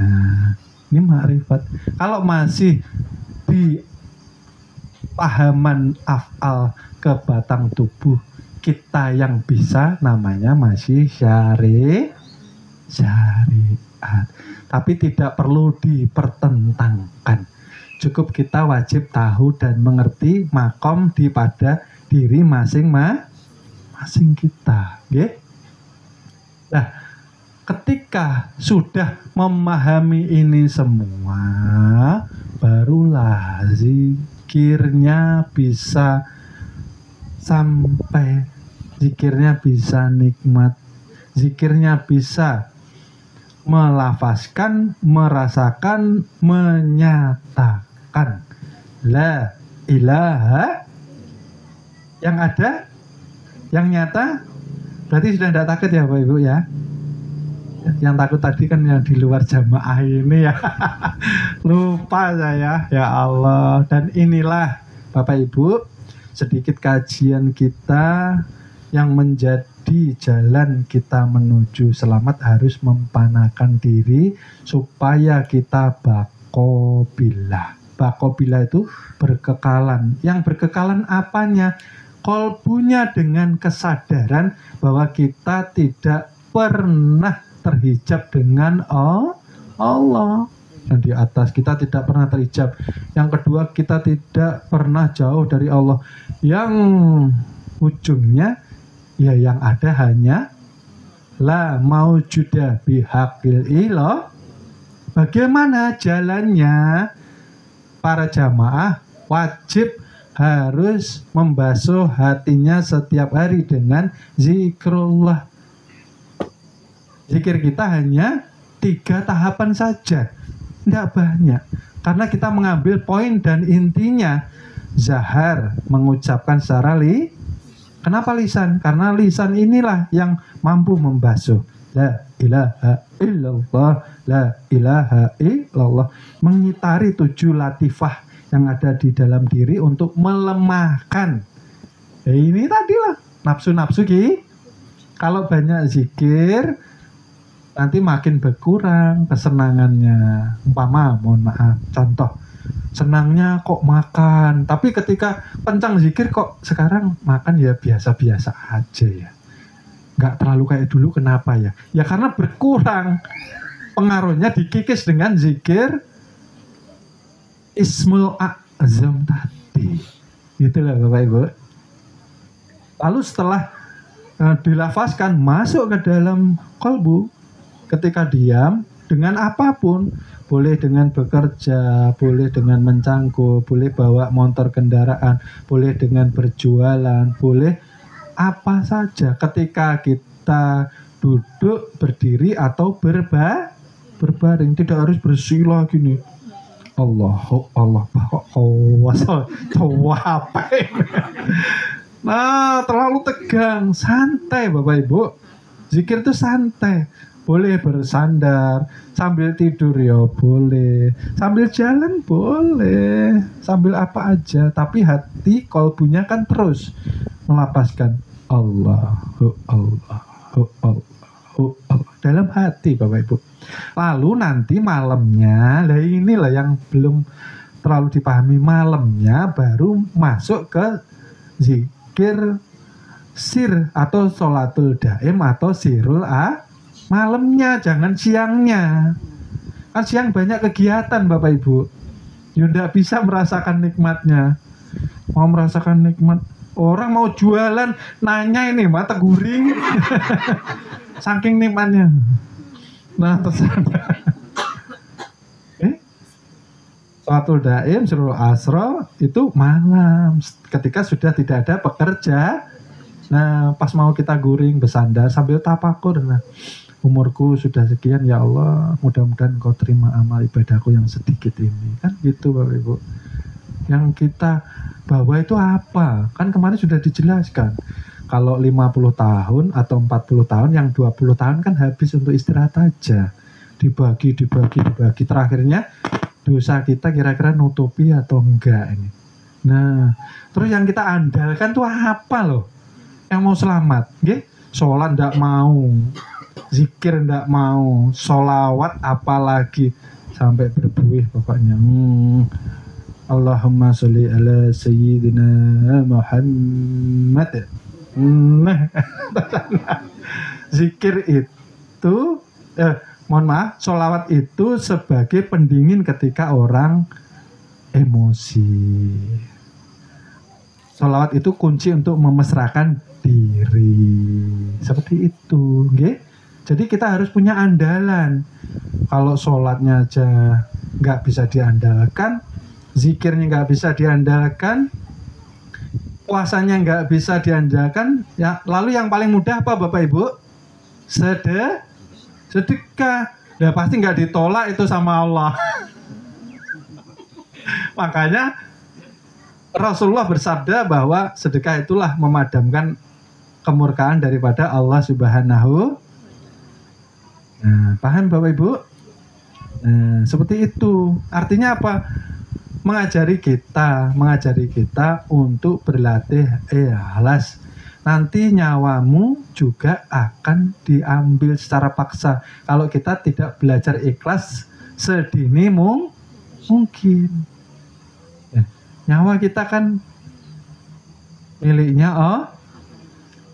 Nah, ini ma'rifat. Kalau masih di pahaman af'al ke batang tubuh, kita yang bisa namanya masih syariat. Tapi tidak perlu dipertentangkan. Cukup kita wajib tahu dan mengerti makom di pada diri masing-masing kita. Okay? Nah, ketika sudah memahami ini semua, barulah zikirnya bisa sampai, zikirnya bisa nikmat, zikirnya bisa melafazkan, merasakan, menyatakan la ilaha, yang ada, yang nyata. Berarti sudah tidak takut ya Bapak Ibu ya. Yang takut tadi kan yang di luar jamaah ini ya. Lupa saya, ya Allah. Dan inilah Bapak Ibu, sedikit kajian kita yang menjadi jalan kita menuju selamat harus mempanakan diri supaya kita bakobillah. Bakobillah itu berkekalan. Yang berkekalan apanya? Kolbunya, dengan kesadaran bahwa kita tidak pernah terhijab dengan Allah. Dan di atas kita tidak pernah terhijab. Yang kedua, kita tidak pernah jauh dari Allah. Yang ujungnya, ya yang ada hanya la maujuda bihaqil ilah. Bagaimana jalannya? Para jamaah wajib harus membasuh hatinya setiap hari dengan zikrullah. Zikir kita hanya 3 tahapan saja, tidak banyak. Karena kita mengambil poin dan intinya. Zahar, mengucapkan secara kenapa lisan? Karena lisan inilah yang mampu membasuh. La ilaha illallah, la ilaha illallah. Mengitari 7 latifah yang ada di dalam diri untuk melemahkan. Ini tadilah nafsu-nafsu ki. Kalau banyak zikir, nanti makin berkurang kesenangannya. Umpama, mohon maaf, contoh, senangnya kok makan, tapi ketika kencang zikir kok sekarang makan ya biasa-biasa aja ya. Nggak terlalu kayak dulu, kenapa ya? Ya karena berkurang pengaruhnya, dikikis dengan zikir Ismul A'zam tadi. Itulah Bapak Ibu. Lalu setelah dilafazkan, masuk ke dalam kolbu. Ketika diam, dengan apapun, boleh dengan bekerja, boleh dengan mencangkup, boleh bawa motor kendaraan, boleh dengan berjualan, boleh apa saja. Ketika kita duduk, berdiri, atau berbaring, tidak harus bersila gini. Allah, coba apa? Nah, terlalu tegang. Santai Bapak Ibu. Zikir itu santai. Boleh bersandar, sambil tidur ya boleh, sambil jalan boleh, sambil apa aja. Tapi hati kolbunya kan terus melapaskan Allahu Allah dalam hati Bapak Ibu. Lalu nanti malamnya, lah inilah yang belum terlalu dipahami, malamnya baru masuk ke zikir sir atau sholatul daim atau sirul malamnya, jangan siangnya. Kan siang banyak kegiatan Bapak Ibu. Ya tidak bisa merasakan nikmatnya. Mau merasakan nikmat, orang mau jualan nanya ini mata guring. Saking nikmatnya. Nah tersana. Sholatul daim, sirul asro itu malam. Ketika sudah tidak ada pekerja. Nah pas mau kita guring bersandar sambil tafakur. Nah, umurku sudah sekian ya Allah, mudah-mudahan Engkau terima amal ibadahku yang sedikit ini. Kan gitu Bapak Ibu. Yang kita bawa itu apa? Kan kemarin sudah dijelaskan. Kalau 50 tahun atau 40 tahun, yang 20 tahun kan habis untuk istirahat aja. Dibagi. Terakhirnya dosa kita kira-kira nutupi atau enggak ini. Nah, terus yang kita andalkan tuh apa loh? Yang mau selamat, nggih? Sholat enggak mau. Zikir ndak mau, sholawat apalagi, sampai berbuih pokoknya. Allahumma sholli ala sayyidina Muhammad. Nah, zikir itu, mohon maaf, sholawat itu sebagai pendingin ketika orang emosi. Sholawat itu kunci untuk memesrakan diri. Seperti itu, nggih. Jadi kita harus punya andalan. Kalau sholatnya aja nggak bisa diandalkan, zikirnya nggak bisa diandalkan, puasanya nggak bisa diandalkan, ya lalu yang paling mudah apa Bapak Ibu? Sedekah. Ya pasti nggak ditolak itu sama Allah. Makanya Rasulullah bersabda bahwa sedekah itulah memadamkan kemurkaan daripada Allah Subhanahu. Nah, paham Bapak Ibu? Nah, seperti itu. Artinya apa? Mengajari kita untuk berlatih ikhlas. Nanti nyawamu juga akan diambil secara paksa kalau kita tidak belajar ikhlas sedini mungkin. Ya, nyawa kita kan miliknya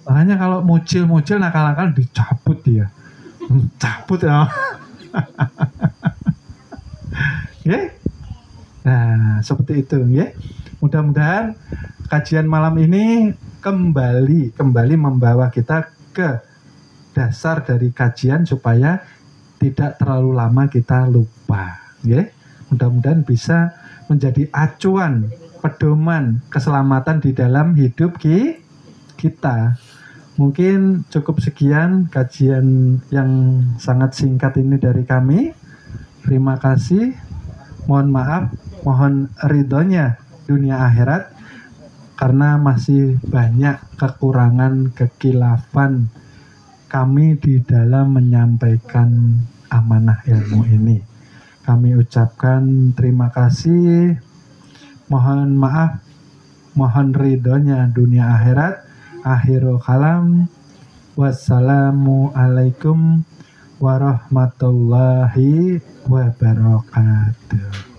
makanya kalau mucil nakal-nakal dicabut dia. Cabut ya. Ya. Nah, seperti itu ya. Mudah-mudahan kajian malam ini kembali membawa kita ke dasar dari kajian supaya tidak terlalu lama kita lupa, ya. Mudah-mudahan bisa menjadi acuan, pedoman keselamatan di dalam hidup kita. Mungkin cukup sekian kajian yang sangat singkat ini dari kami. Terima kasih. Mohon maaf, mohon ridhonya dunia akhirat karena masih banyak kekurangan, kekilafan kami di dalam menyampaikan amanah ilmu ini. Kami ucapkan terima kasih. Mohon maaf, mohon ridhonya dunia akhirat. Akhirul kalam, wassalamualaikum warahmatullahi wabarakatuh.